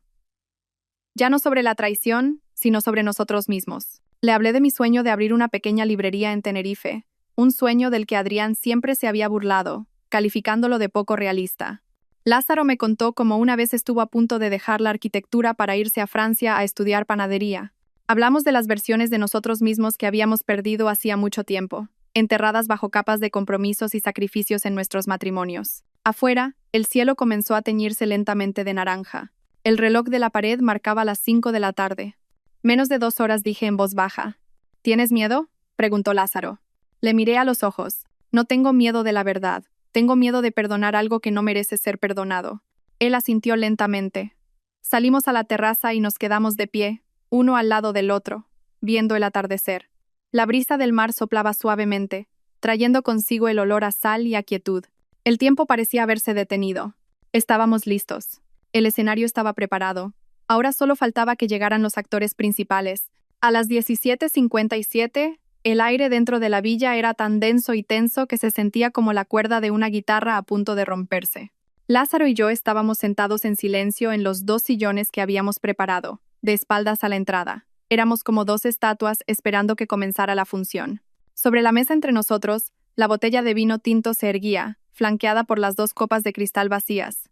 Ya no sobre la traición, sino sobre nosotros mismos. Le hablé de mi sueño de abrir una pequeña librería en Tenerife, un sueño del que Adrián siempre se había burlado, calificándolo de poco realista. Lázaro me contó cómo una vez estuvo a punto de dejar la arquitectura para irse a Francia a estudiar panadería. Hablamos de las versiones de nosotros mismos que habíamos perdido hacía mucho tiempo, enterradas bajo capas de compromisos y sacrificios en nuestros matrimonios. Afuera, el cielo comenzó a teñirse lentamente de naranja. El reloj de la pared marcaba las 5 de la tarde. Menos de 2 horas, dije en voz baja. ¿Tienes miedo?, preguntó Lázaro. Le miré a los ojos. No tengo miedo de la verdad. Tengo miedo de perdonar algo que no merece ser perdonado. Él asintió lentamente. Salimos a la terraza y nos quedamos de pie, uno al lado del otro, viendo el atardecer. La brisa del mar soplaba suavemente, trayendo consigo el olor a sal y a quietud. El tiempo parecía haberse detenido. Estábamos listos. El escenario estaba preparado. Ahora solo faltaba que llegaran los actores principales. A las 17:57, el aire dentro de la villa era tan denso y tenso que se sentía como la cuerda de una guitarra a punto de romperse. Lázaro y yo estábamos sentados en silencio en los 2 sillones que habíamos preparado, de espaldas a la entrada. Éramos como 2 estatuas esperando que comenzara la función. Sobre la mesa entre nosotros, la botella de vino tinto se erguía, flanqueada por las 2 copas de cristal vacías.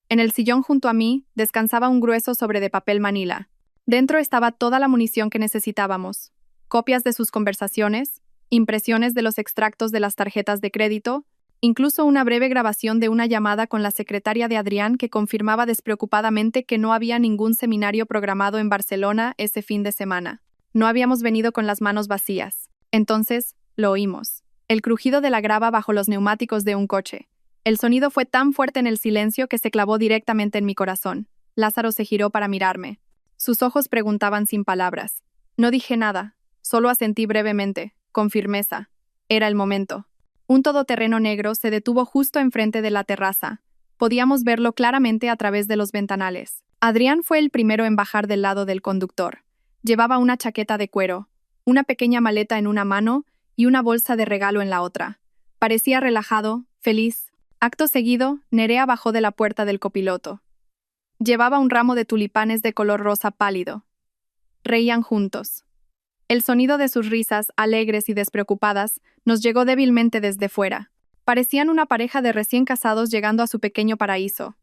En el sillón junto a mí descansaba un grueso sobre de papel manila. Dentro estaba toda la munición que necesitábamos. Copias de sus conversaciones, impresiones de los extractos de las tarjetas de crédito, incluso una breve grabación de una llamada con la secretaria de Adrián que confirmaba despreocupadamente que no había ningún seminario programado en Barcelona ese fin de semana. No habíamos venido con las manos vacías. Entonces, lo oímos. El crujido de la grava bajo los neumáticos de un coche. El sonido fue tan fuerte en el silencio que se clavó directamente en mi corazón. Lázaro se giró para mirarme. Sus ojos preguntaban sin palabras. No dije nada. Solo asentí brevemente, con firmeza. Era el momento. Un todoterreno negro se detuvo justo enfrente de la terraza. Podíamos verlo claramente a través de los ventanales. Adrián fue el primero en bajar del lado del conductor. Llevaba una chaqueta de cuero, una pequeña maleta en una mano y una bolsa de regalo en la otra. Parecía relajado, feliz. Acto seguido, Nerea bajó de la puerta del copiloto. Llevaba un ramo de tulipanes de color rosa pálido. Reían juntos. El sonido de sus risas, alegres y despreocupadas, nos llegó débilmente desde fuera. Parecían una pareja de recién casados llegando a su pequeño paraíso.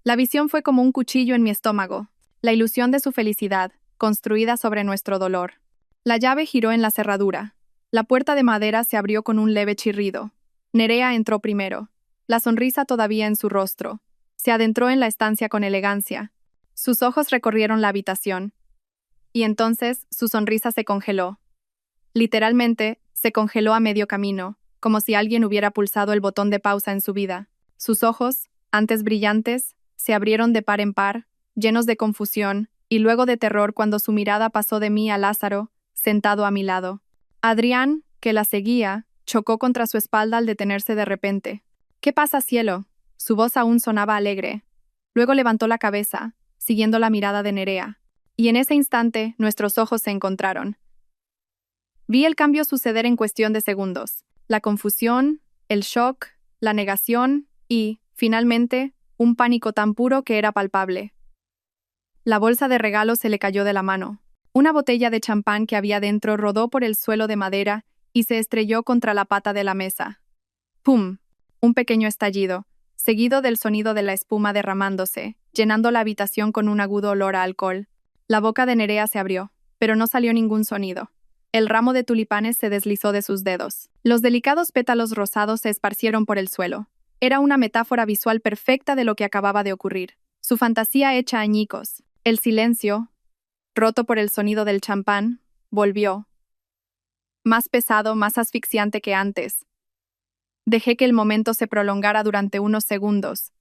La visión fue como un cuchillo en mi estómago, la ilusión de su felicidad, construida sobre nuestro dolor. La llave giró en la cerradura. La puerta de madera se abrió con un leve chirrido. Nerea entró primero, la sonrisa todavía en su rostro. Se adentró en la estancia con elegancia. Sus ojos recorrieron la habitación. Y entonces su sonrisa se congeló. Literalmente, se congeló a medio camino, como si alguien hubiera pulsado el botón de pausa en su vida. Sus ojos, antes brillantes, se abrieron de par en par, llenos de confusión, y luego de terror cuando su mirada pasó de mí a Lázaro, sentado a mi lado. Adrián, que la seguía, chocó contra su espalda al detenerse de repente. «¿Qué pasa, cielo?». Su voz aún sonaba alegre. Luego levantó la cabeza, siguiendo la mirada de Nerea. Y en ese instante, nuestros ojos se encontraron. Vi el cambio suceder en cuestión de segundos. La confusión, el shock, la negación y, finalmente, un pánico tan puro que era palpable. La bolsa de regalo se le cayó de la mano. Una botella de champán que había dentro rodó por el suelo de madera y se estrelló contra la pata de la mesa. ¡Pum! Un pequeño estallido, seguido del sonido de la espuma derramándose, llenando la habitación con un agudo olor a alcohol. La boca de Nerea se abrió, pero no salió ningún sonido. El ramo de tulipanes se deslizó de sus dedos. Los delicados pétalos rosados se esparcieron por el suelo. Era una metáfora visual perfecta de lo que acababa de ocurrir. Su fantasía hecha añicos. El silencio, roto por el sonido del champán, volvió. Más pesado, más asfixiante que antes. Dejé que el momento se prolongara durante unos segundos.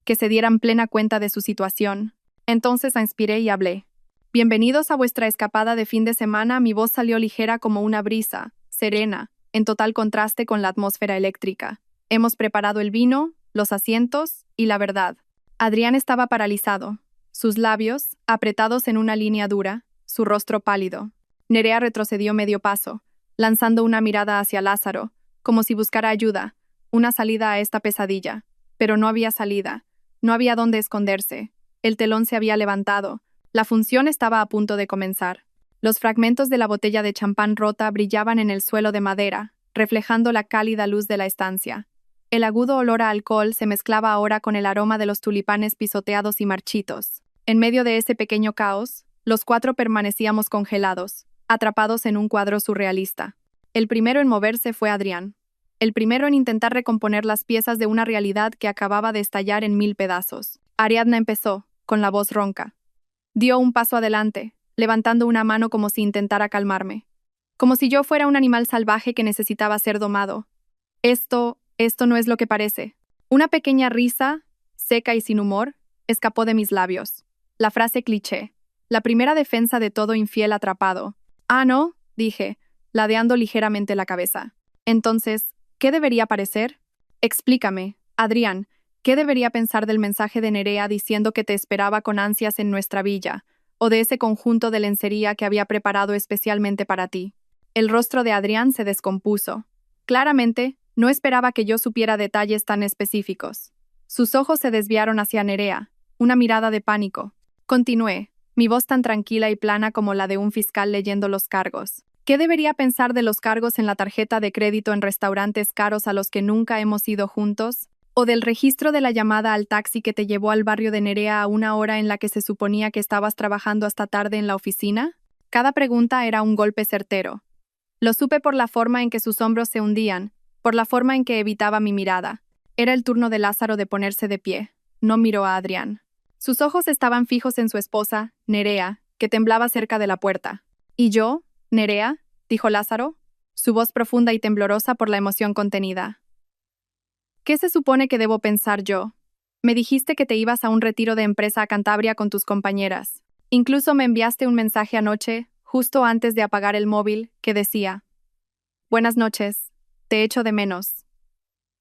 Que se dieran plena cuenta de su situación. Entonces inspiré y hablé. Bienvenidos a vuestra escapada de fin de semana. Mi voz salió ligera como una brisa, serena, en total contraste con la atmósfera eléctrica. Hemos preparado el vino, los asientos y la verdad. Adrián estaba paralizado, sus labios apretados en una línea dura, su rostro pálido. Nerea retrocedió medio paso, lanzando una mirada hacia Lázaro, como si buscara ayuda, una salida a esta pesadilla. Pero no había salida, no había dónde esconderse. El telón se había levantado. La función estaba a punto de comenzar. Los fragmentos de la botella de champán rota brillaban en el suelo de madera, reflejando la cálida luz de la estancia. El agudo olor a alcohol se mezclaba ahora con el aroma de los tulipanes pisoteados y marchitos. En medio de ese pequeño caos, los cuatro permanecíamos congelados, atrapados en un cuadro surrealista. El primero en moverse fue Adrián. El primero en intentar recomponer las piezas de una realidad que acababa de estallar en 1000 pedazos. Ariadna empezó, con la voz ronca. Dio un paso adelante, levantando una mano como si intentara calmarme. Como si yo fuera un animal salvaje que necesitaba ser domado. Esto no es lo que parece. Una pequeña risa, seca y sin humor, escapó de mis labios. La frase cliché. La primera defensa de todo infiel atrapado. Ah, no, dije, ladeando ligeramente la cabeza. Entonces, ¿qué debería parecer? Explícame, Adrián. ¿Qué debería pensar del mensaje de Nerea diciendo que te esperaba con ansias en nuestra villa, o de ese conjunto de lencería que había preparado especialmente para ti? El rostro de Adrián se descompuso. Claramente, no esperaba que yo supiera detalles tan específicos. Sus ojos se desviaron hacia Nerea, una mirada de pánico. Continué, mi voz tan tranquila y plana como la de un fiscal leyendo los cargos. ¿Qué debería pensar de los cargos en la tarjeta de crédito en restaurantes caros a los que nunca hemos ido juntos? ¿O del registro de la llamada al taxi que te llevó al barrio de Nerea a una hora en la que se suponía que estabas trabajando hasta tarde en la oficina? Cada pregunta era un golpe certero. Lo supe por la forma en que sus hombros se hundían, por la forma en que evitaba mi mirada. Era el turno de Lázaro de ponerse de pie. No miró a Adrián. Sus ojos estaban fijos en su esposa, Nerea, que temblaba cerca de la puerta. ¿Y yo, Nerea?, dijo Lázaro, su voz profunda y temblorosa por la emoción contenida. ¿Qué se supone que debo pensar yo? Me dijiste que te ibas a un retiro de empresa a Cantabria con tus compañeras. Incluso me enviaste un mensaje anoche, justo antes de apagar el móvil, que decía: Buenas noches, te echo de menos.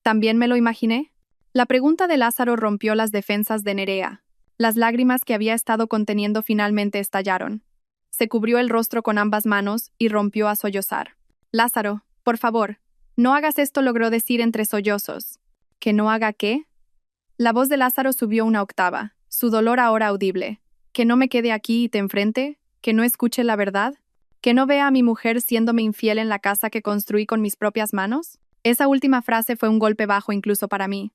¿También me lo imaginé? La pregunta de Lázaro rompió las defensas de Nerea. Las lágrimas que había estado conteniendo finalmente estallaron. Se cubrió el rostro con ambas manos y rompió a sollozar. Lázaro, por favor, no hagas esto, logró decir entre sollozos. ¿Que no haga qué? La voz de Lázaro subió una octava, su dolor ahora audible. ¿Que no me quede aquí y te enfrente? ¿Que no escuche la verdad? ¿Que no vea a mi mujer siéndome infiel en la casa que construí con mis propias manos? Esa última frase fue un golpe bajo incluso para mí.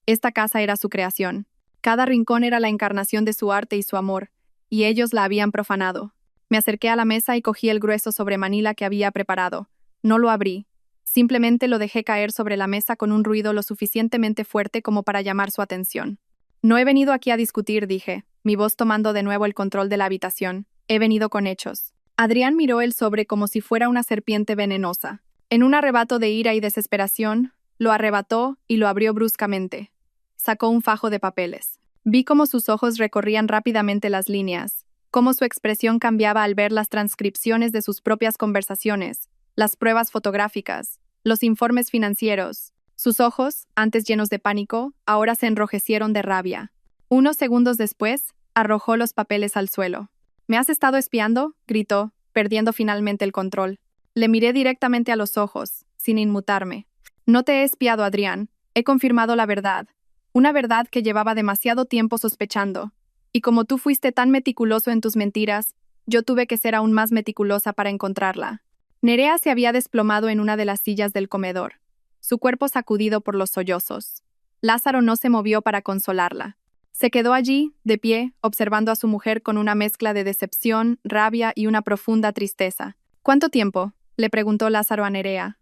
Esta casa era su creación. Cada rincón era la encarnación de su arte y su amor, y ellos la habían profanado. Me acerqué a la mesa y cogí el grueso sobremanila que había preparado. No lo abrí. Simplemente lo dejé caer sobre la mesa con un ruido lo suficientemente fuerte como para llamar su atención. No he venido aquí a discutir, dije, mi voz tomando de nuevo el control de la habitación. He venido con hechos. Adrián miró el sobre como si fuera una serpiente venenosa. En un arrebato de ira y desesperación, lo arrebató y lo abrió bruscamente. Sacó un fajo de papeles. Vi cómo sus ojos recorrían rápidamente las líneas, cómo su expresión cambiaba al ver las transcripciones de sus propias conversaciones, las pruebas fotográficas, los informes financieros. Sus ojos, antes llenos de pánico, ahora se enrojecieron de rabia. Unos segundos después, arrojó los papeles al suelo. ¿Me has estado espiando?, gritó, perdiendo finalmente el control. Le miré directamente a los ojos, sin inmutarme. No te he espiado, Adrián. He confirmado la verdad. Una verdad que llevaba demasiado tiempo sospechando. Y como tú fuiste tan meticuloso en tus mentiras, yo tuve que ser aún más meticulosa para encontrarla. Nerea se había desplomado en una de las sillas del comedor, su cuerpo sacudido por los sollozos. Lázaro no se movió para consolarla. Se quedó allí, de pie, observando a su mujer con una mezcla de decepción, rabia y una profunda tristeza. ¿Cuánto tiempo?, le preguntó Lázaro a Nerea.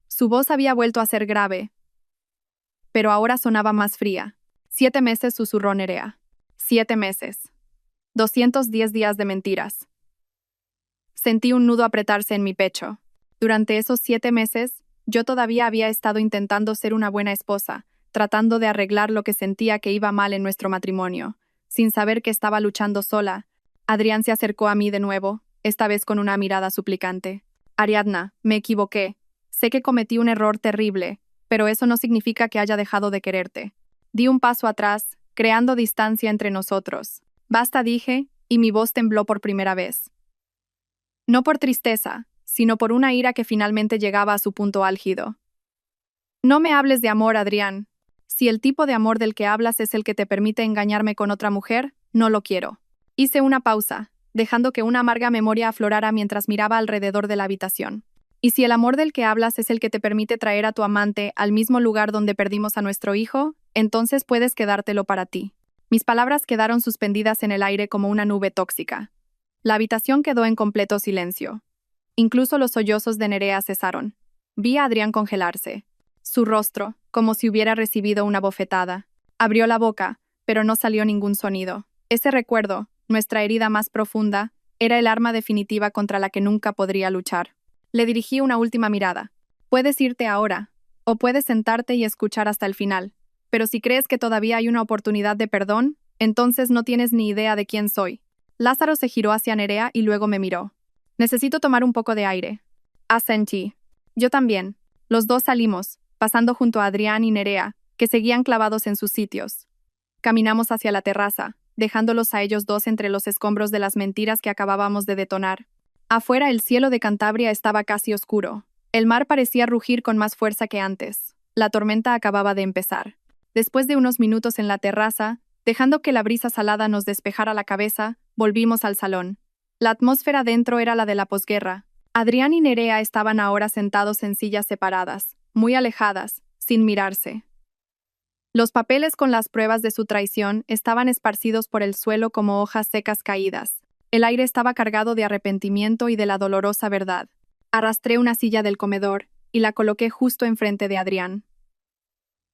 Su voz había vuelto a ser grave, pero ahora sonaba más fría. 7 meses, susurró Nerea. 7 meses. 210 días de mentiras. Sentí un nudo apretarse en mi pecho. Durante esos 7 meses, yo todavía había estado intentando ser una buena esposa, tratando de arreglar lo que sentía que iba mal en nuestro matrimonio. Sin saber que estaba luchando sola, Adrián se acercó a mí de nuevo, esta vez con una mirada suplicante. Ariadna, me equivoqué. Sé que cometí un error terrible, pero eso no significa que haya dejado de quererte. Di un paso atrás, creando distancia entre nosotros. Basta, dije, y mi voz tembló por primera vez. No por tristeza, sino por una ira que finalmente llegaba a su punto álgido. No me hables de amor, Adrián. Si el tipo de amor del que hablas es el que te permite engañarme con otra mujer, no lo quiero. Hice una pausa, dejando que una amarga memoria aflorara mientras miraba alrededor de la habitación. Y si el amor del que hablas es el que te permite traer a tu amante al mismo lugar donde perdimos a nuestro hijo, entonces puedes quedártelo para ti. Mis palabras quedaron suspendidas en el aire como una nube tóxica. La habitación quedó en completo silencio. Incluso los sollozos de Nerea cesaron. Vi a Adrián congelarse. Su rostro, como si hubiera recibido una bofetada. Abrió la boca, pero no salió ningún sonido. Ese recuerdo, nuestra herida más profunda, era el arma definitiva contra la que nunca podría luchar. Le dirigí una última mirada. Puedes irte ahora, o puedes sentarte y escuchar hasta el final. Pero si crees que todavía hay una oportunidad de perdón, entonces no tienes ni idea de quién soy. Lázaro se giró hacia Nerea y luego me miró. Necesito tomar un poco de aire. Asentí. Yo también. Los dos salimos, pasando junto a Adrián y Nerea, que seguían clavados en sus sitios. Caminamos hacia la terraza, dejándolos a ellos dos entre los escombros de las mentiras que acabábamos de detonar. Afuera el cielo de Cantabria estaba casi oscuro. El mar parecía rugir con más fuerza que antes. La tormenta acababa de empezar. Después de unos minutos en la terraza, dejando que la brisa salada nos despejara la cabeza, volvimos al salón. La atmósfera dentro era la de la posguerra. Adrián y Nerea estaban ahora sentados en sillas separadas, muy alejadas, sin mirarse. Los papeles con las pruebas de su traición estaban esparcidos por el suelo como hojas secas caídas. El aire estaba cargado de arrepentimiento y de la dolorosa verdad. Arrastré una silla del comedor y la coloqué justo enfrente de Adrián.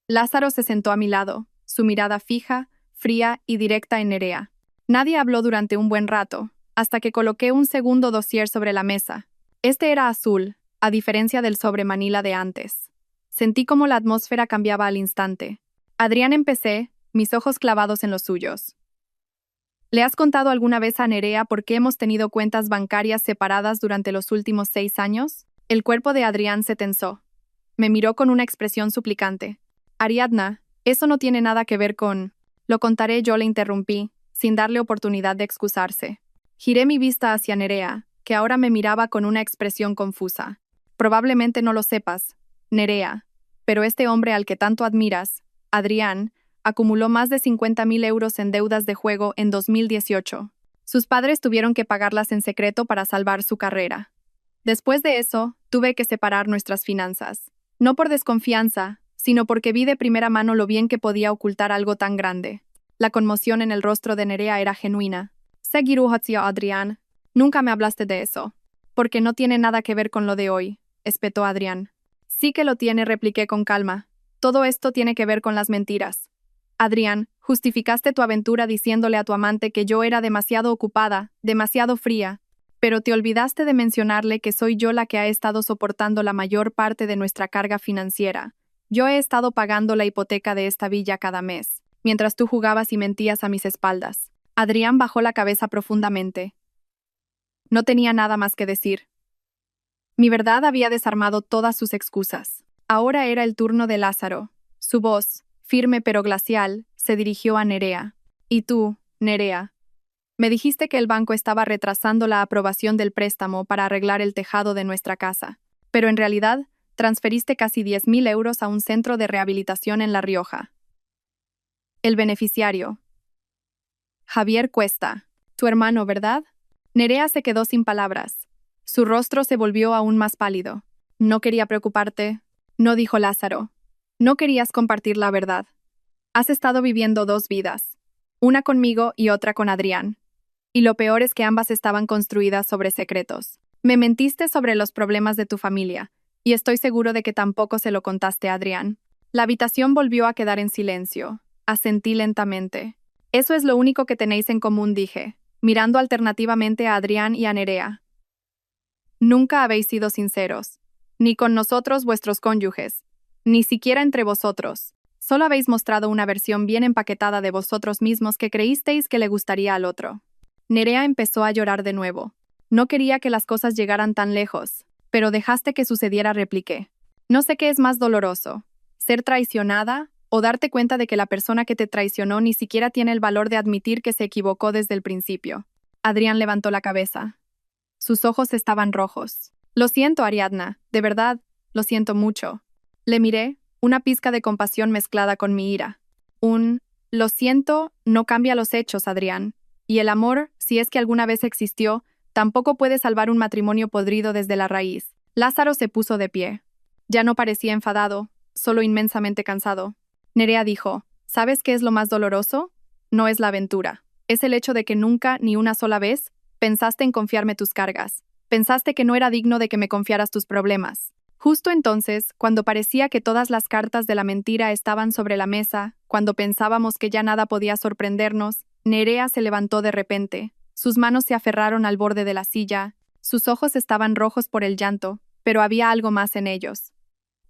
Lázaro se sentó a mi lado, su mirada fija, fría y directa en Nerea. Nadie habló durante un buen rato, hasta que coloqué un segundo dossier sobre la mesa. Este era azul, a diferencia del sobre Manila de antes. Sentí como la atmósfera cambiaba al instante. Adrián, empecé, mis ojos clavados en los suyos. ¿Le has contado alguna vez a Nerea por qué hemos tenido cuentas bancarias separadas durante los últimos 6 años? El cuerpo de Adrián se tensó. Me miró con una expresión suplicante. Ariadna, eso no tiene nada que ver con... Lo contaré, yo le interrumpí, sin darle oportunidad de excusarse. Giré mi vista hacia Nerea, que ahora me miraba con una expresión confusa. Probablemente no lo sepas, Nerea, pero este hombre al que tanto admiras, Adrián, acumuló más de 50.000 euros en deudas de juego en 2018. Sus padres tuvieron que pagarlas en secreto para salvar su carrera. Después de eso, tuve que separar nuestras finanzas. No por desconfianza, sino porque vi de primera mano lo bien que podía ocultar algo tan grande. La conmoción en el rostro de Nerea era genuina. Seguirú hacia Adrián. Nunca me hablaste de eso. Porque no tiene nada que ver con lo de hoy, espetó Adrián. Sí que lo tiene, repliqué con calma. Todo esto tiene que ver con las mentiras. Adrián, justificaste tu aventura diciéndole a tu amante que yo era demasiado ocupada, demasiado fría, pero te olvidaste de mencionarle que soy yo la que ha estado soportando la mayor parte de nuestra carga financiera. Yo he estado pagando la hipoteca de esta villa cada mes, mientras tú jugabas y mentías a mis espaldas. Adrián bajó la cabeza profundamente. No tenía nada más que decir. Mi verdad había desarmado todas sus excusas. Ahora era el turno de Lázaro. Su voz, Firme pero glacial, se dirigió a Nerea. ¿Y tú, Nerea? Me dijiste que el banco estaba retrasando la aprobación del préstamo para arreglar el tejado de nuestra casa, pero en realidad transferiste casi 10.000 euros a un centro de rehabilitación en La Rioja. El beneficiario. Javier Cuesta. Tu hermano, ¿verdad? Nerea se quedó sin palabras. Su rostro se volvió aún más pálido. No quería preocuparte, no dijo Lázaro. No querías compartir la verdad. Has estado viviendo 2 vidas, una conmigo y otra con Adrián. Y lo peor es que ambas estaban construidas sobre secretos. Me mentiste sobre los problemas de tu familia, y estoy seguro de que tampoco se lo contaste a Adrián. La habitación volvió a quedar en silencio. Asentí lentamente. Eso es lo único que tenéis en común, dije, mirando alternativamente a Adrián y a Nerea. Nunca habéis sido sinceros, ni con nosotros vuestros cónyuges, ni siquiera entre vosotros. Solo habéis mostrado una versión bien empaquetada de vosotros mismos que creísteis que le gustaría al otro. Nerea empezó a llorar de nuevo. No quería que las cosas llegaran tan lejos, pero dejaste que sucediera, repliqué. No sé qué es más doloroso, ser traicionada o darte cuenta de que la persona que te traicionó ni siquiera tiene el valor de admitir que se equivocó desde el principio. Adrián levantó la cabeza. Sus ojos estaban rojos. Lo siento, Ariadna, de verdad, lo siento mucho. Le miré, una pizca de compasión mezclada con mi ira. Lo siento, no cambia los hechos, Adrián. Y el amor, si es que alguna vez existió, tampoco puede salvar un matrimonio podrido desde la raíz. Lázaro se puso de pie. Ya no parecía enfadado, solo inmensamente cansado. Nerea dijo, ¿sabes qué es lo más doloroso? No es la aventura. Es el hecho de que nunca, ni una sola vez, pensaste en confiarme tus cargas. Pensaste que no era digno de que me confiaras tus problemas. Justo entonces, cuando parecía que todas las cartas de la mentira estaban sobre la mesa, cuando pensábamos que ya nada podía sorprendernos, Nerea se levantó de repente. Sus manos se aferraron al borde de la silla, sus ojos estaban rojos por el llanto, pero había algo más en ellos.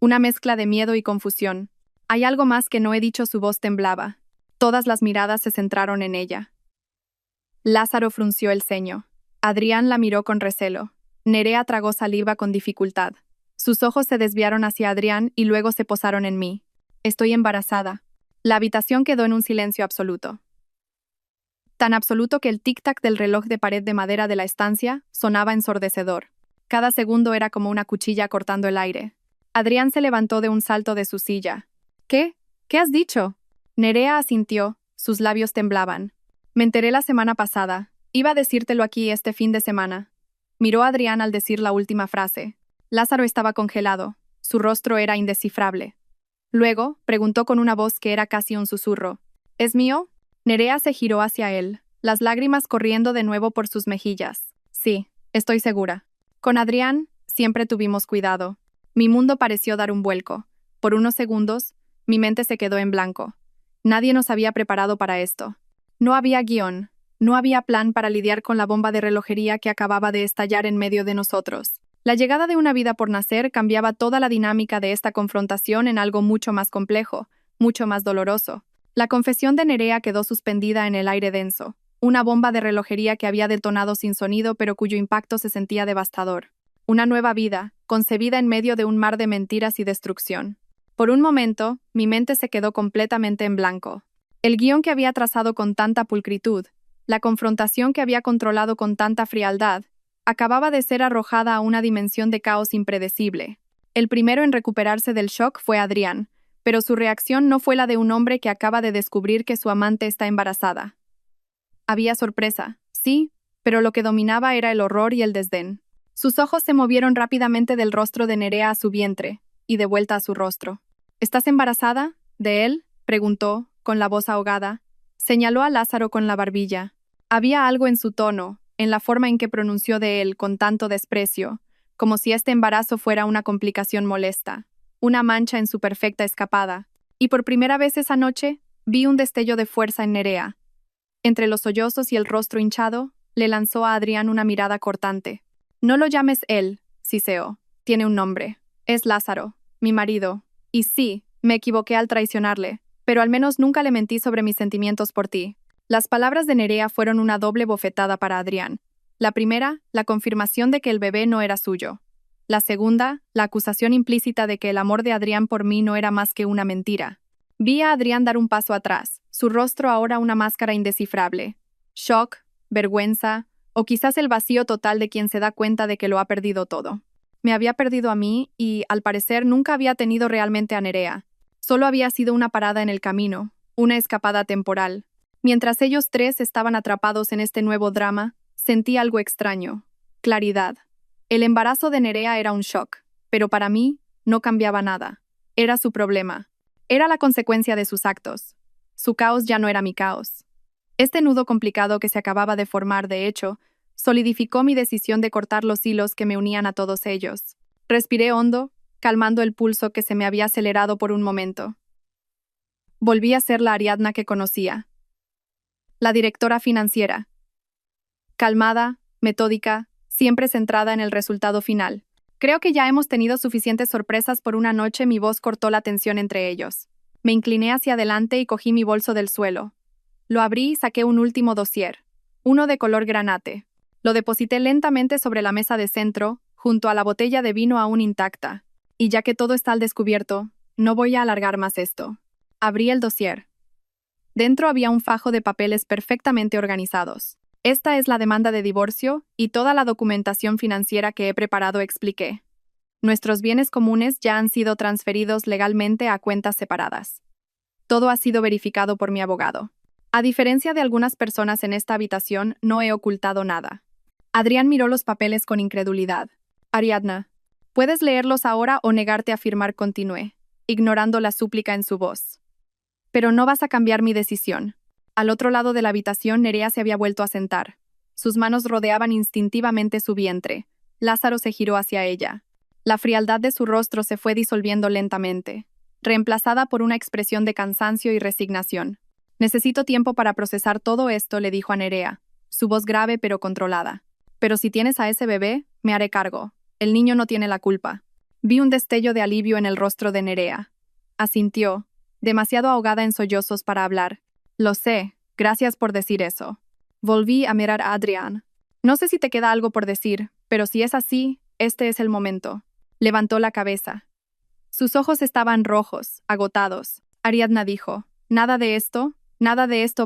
Una mezcla de miedo y confusión. Hay algo más que no he dicho, su voz temblaba. Todas las miradas se centraron en ella. Lázaro frunció el ceño. Adrián la miró con recelo. Nerea tragó saliva con dificultad. Sus ojos se desviaron hacia Adrián y luego se posaron en mí. Estoy embarazada. La habitación quedó en un silencio absoluto. Tan absoluto que el tic-tac del reloj de pared de madera de la estancia sonaba ensordecedor. Cada segundo era como una cuchilla cortando el aire. Adrián se levantó de un salto de su silla. ¿Qué? ¿Qué has dicho? Nerea asintió, sus labios temblaban. Me enteré la semana pasada. Iba a decírtelo aquí este fin de semana. Miró a Adrián al decir la última frase. Lázaro estaba congelado. Su rostro era indescifrable. Luego, preguntó con una voz que era casi un susurro. ¿Es mío? Nerea se giró hacia él, las lágrimas corriendo de nuevo por sus mejillas. Sí, estoy segura. Con Adrián, siempre tuvimos cuidado. Mi mundo pareció dar un vuelco. Por unos segundos, mi mente se quedó en blanco. Nadie nos había preparado para esto. No había guión, no había plan para lidiar con la bomba de relojería que acababa de estallar en medio de nosotros. La llegada de una vida por nacer cambiaba toda la dinámica de esta confrontación en algo mucho más complejo, mucho más doloroso. La confesión de Nerea quedó suspendida en el aire denso, una bomba de relojería que había detonado sin sonido pero cuyo impacto se sentía devastador. Una nueva vida, concebida en medio de un mar de mentiras y destrucción. Por un momento, mi mente se quedó completamente en blanco. El guión que había trazado con tanta pulcritud, la confrontación que había controlado con tanta frialdad, acababa de ser arrojada a una dimensión de caos impredecible. El primero en recuperarse del shock fue Adrián, pero su reacción no fue la de un hombre que acaba de descubrir que su amante está embarazada. Había sorpresa, sí, pero lo que dominaba era el horror y el desdén. Sus ojos se movieron rápidamente del rostro de Nerea a su vientre, y de vuelta a su rostro. ¿Estás embarazada? ¿De él? Preguntó, con la voz ahogada. Señaló a Lázaro con la barbilla. Había algo en su tono, en la forma en que pronunció de él con tanto desprecio, como si este embarazo fuera una complicación molesta, una mancha en su perfecta escapada. Y por primera vez esa noche, vi un destello de fuerza en Nerea. Entre los sollozos y el rostro hinchado, le lanzó a Adrián una mirada cortante. No lo llames él, siseó. Tiene un nombre. Es Lázaro, mi marido. Y sí, me equivoqué al traicionarle, pero al menos nunca le mentí sobre mis sentimientos por ti. Las palabras de Nerea fueron una doble bofetada para Adrián. La primera, la confirmación de que el bebé no era suyo. La segunda, la acusación implícita de que el amor de Adrián por mí no era más que una mentira. Vi a Adrián dar un paso atrás, su rostro ahora una máscara indescifrable. Shock, vergüenza, o quizás el vacío total de quien se da cuenta de que lo ha perdido todo. Me había perdido a mí y, al parecer, nunca había tenido realmente a Nerea. Solo había sido una parada en el camino, una escapada temporal. Mientras ellos tres estaban atrapados en este nuevo drama, sentí algo extraño. Claridad. El embarazo de Nerea era un shock, pero para mí no cambiaba nada. Era su problema. Era la consecuencia de sus actos. Su caos ya no era mi caos. Este nudo complicado que se acababa de formar, de hecho, solidificó mi decisión de cortar los hilos que me unían a todos ellos. Respiré hondo, calmando el pulso que se me había acelerado por un momento. Volví a ser la Ariadna que conocía. La directora financiera. Calmada, metódica, siempre centrada en el resultado final. Creo que ya hemos tenido suficientes sorpresas por una noche. Mi voz cortó la tensión entre ellos. Me incliné hacia adelante y cogí mi bolso del suelo. Lo abrí y saqué un último dossier, uno de color granate. Lo deposité lentamente sobre la mesa de centro, junto a la botella de vino aún intacta. Y ya que todo está al descubierto, no voy a alargar más esto. Abrí el dossier. Dentro había un fajo de papeles perfectamente organizados. Esta es la demanda de divorcio y toda la documentación financiera que he preparado, expliqué. Nuestros bienes comunes ya han sido transferidos legalmente a cuentas separadas. Todo ha sido verificado por mi abogado. A diferencia de algunas personas en esta habitación, no he ocultado nada. Adrián miró los papeles con incredulidad. Ariadna, ¿puedes leerlos ahora o negarte a firmar? Continué, ignorando la súplica en su voz. Pero no vas a cambiar mi decisión. Al otro lado de la habitación, Nerea se había vuelto a sentar. Sus manos rodeaban instintivamente su vientre. Lázaro se giró hacia ella. La frialdad de su rostro se fue disolviendo lentamente, reemplazada por una expresión de cansancio y resignación. Necesito tiempo para procesar todo esto, le dijo a Nerea, su voz grave pero controlada. Pero si tienes a ese bebé, me haré cargo. El niño no tiene la culpa. Vi un destello de alivio en el rostro de Nerea. Asintió, demasiado ahogada en sollozos para hablar. Lo sé, gracias por decir eso. Volví a mirar a Adrián. No sé si te queda algo por decir, pero si es así, este es el momento. Levantó la cabeza. Sus ojos estaban rojos, agotados. Ariadna dijo, nada de esto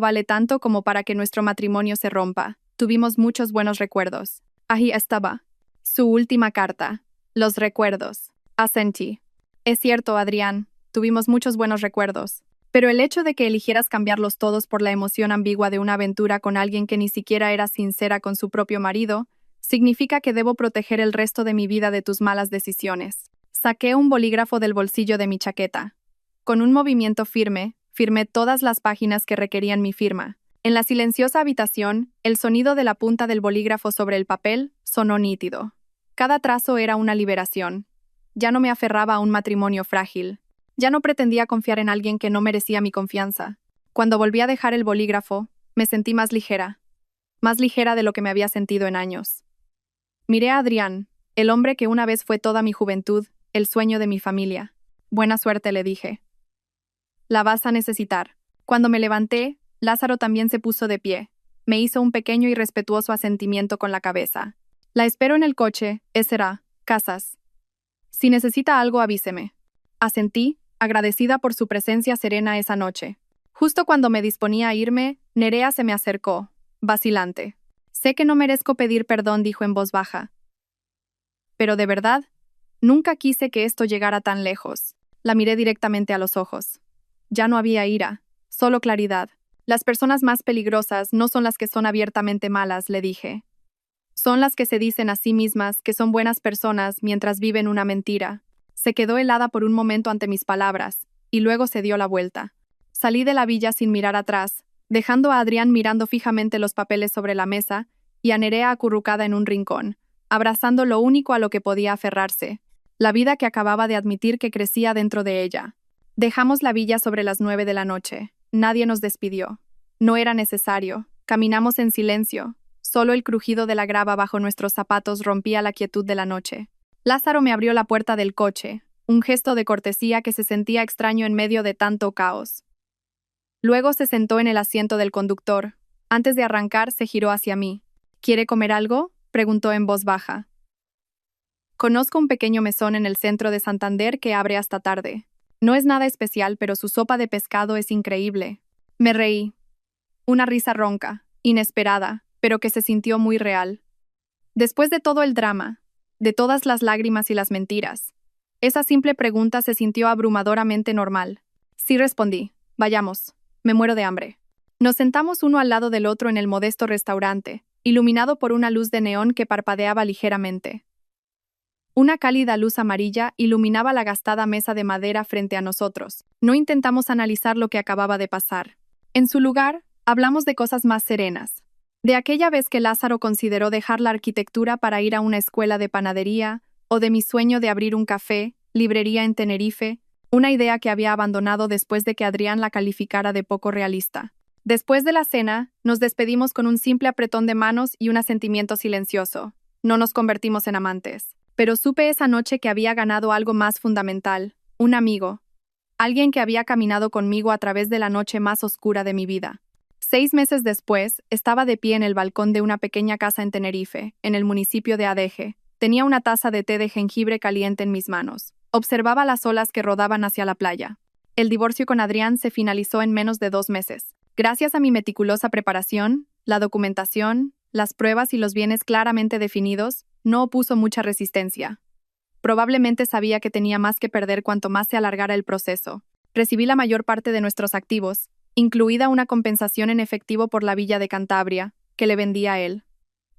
vale tanto como para que nuestro matrimonio se rompa. Tuvimos muchos buenos recuerdos. Ahí estaba. Su última carta. Los recuerdos. Asentí. Es cierto, Adrián, tuvimos muchos buenos recuerdos. Pero el hecho de que eligieras cambiarlos todos por la emoción ambigua de una aventura con alguien que ni siquiera era sincera con su propio marido, significa que debo proteger el resto de mi vida de tus malas decisiones. Saqué un bolígrafo del bolsillo de mi chaqueta. Con un movimiento firme, firmé todas las páginas que requerían mi firma. En la silenciosa habitación, el sonido de la punta del bolígrafo sobre el papel sonó nítido. Cada trazo era una liberación. Ya no me aferraba a un matrimonio frágil. Ya no pretendía confiar en alguien que no merecía mi confianza. Cuando volví a dejar el bolígrafo, me sentí más ligera de lo que me había sentido en años. Miré a Adrián, el hombre que una vez fue toda mi juventud, el sueño de mi familia. Buena suerte, le dije. La vas a necesitar. Cuando me levanté, Lázaro también se puso de pie. Me hizo un pequeño y respetuoso asentimiento con la cabeza. La espero en el coche, será, Casas. Si necesita algo, avíseme. Asentí, agradecida por su presencia serena esa noche. Justo cuando me disponía a irme, Nerea se me acercó, vacilante. Sé que no merezco pedir perdón, dijo en voz baja. Pero de verdad, nunca quise que esto llegara tan lejos. La miré directamente a los ojos. Ya no había ira, solo claridad. Las personas más peligrosas no son las que son abiertamente malas, le dije. Son las que se dicen a sí mismas que son buenas personas mientras viven una mentira. Se quedó helada por un momento ante mis palabras, y luego se dio la vuelta. Salí de la villa sin mirar atrás, dejando a Adrián mirando fijamente los papeles sobre la mesa y a Nerea acurrucada en un rincón, abrazando lo único a lo que podía aferrarse, la vida que acababa de admitir que crecía dentro de ella. Dejamos la villa sobre las 9 de la noche. Nadie nos despidió. No era necesario. Caminamos en silencio. Solo el crujido de la grava bajo nuestros zapatos rompía la quietud de la noche. Lázaro me abrió la puerta del coche, un gesto de cortesía que se sentía extraño en medio de tanto caos. Luego se sentó en el asiento del conductor. Antes de arrancar, se giró hacia mí. ¿Quiere comer algo?, preguntó en voz baja. Conozco un pequeño mesón en el centro de Santander que abre hasta tarde. No es nada especial, pero su sopa de pescado es increíble. Me reí. Una risa ronca, inesperada, pero que se sintió muy real. Después de todo el drama, de todas las lágrimas y las mentiras, esa simple pregunta se sintió abrumadoramente normal. Sí respondí. Vayamos. Me muero de hambre. Nos sentamos uno al lado del otro en el modesto restaurante, iluminado por una luz de neón que parpadeaba ligeramente. Una cálida luz amarilla iluminaba la gastada mesa de madera frente a nosotros. No intentamos analizar lo que acababa de pasar. En su lugar, hablamos de cosas más serenas. De aquella vez que Lázaro consideró dejar la arquitectura para ir a una escuela de panadería, o de mi sueño de abrir un café, librería en Tenerife, una idea que había abandonado después de que Adrián la calificara de poco realista. Después de la cena, nos despedimos con un simple apretón de manos y un asentimiento silencioso. No nos convertimos en amantes. Pero supe esa noche que había ganado algo más fundamental, un amigo. Alguien que había caminado conmigo a través de la noche más oscura de mi vida. 6 meses después, estaba de pie en el balcón de una pequeña casa en Tenerife, en el municipio de Adeje. Tenía una taza de té de jengibre caliente en mis manos. Observaba las olas que rodaban hacia la playa. El divorcio con Adrián se finalizó en menos de 2 meses. Gracias a mi meticulosa preparación, la documentación, las pruebas y los bienes claramente definidos, no opuso mucha resistencia. Probablemente sabía que tenía más que perder cuanto más se alargara el proceso. Recibí la mayor parte de nuestros activos, incluida una compensación en efectivo por la villa de Cantabria, que le vendí a él.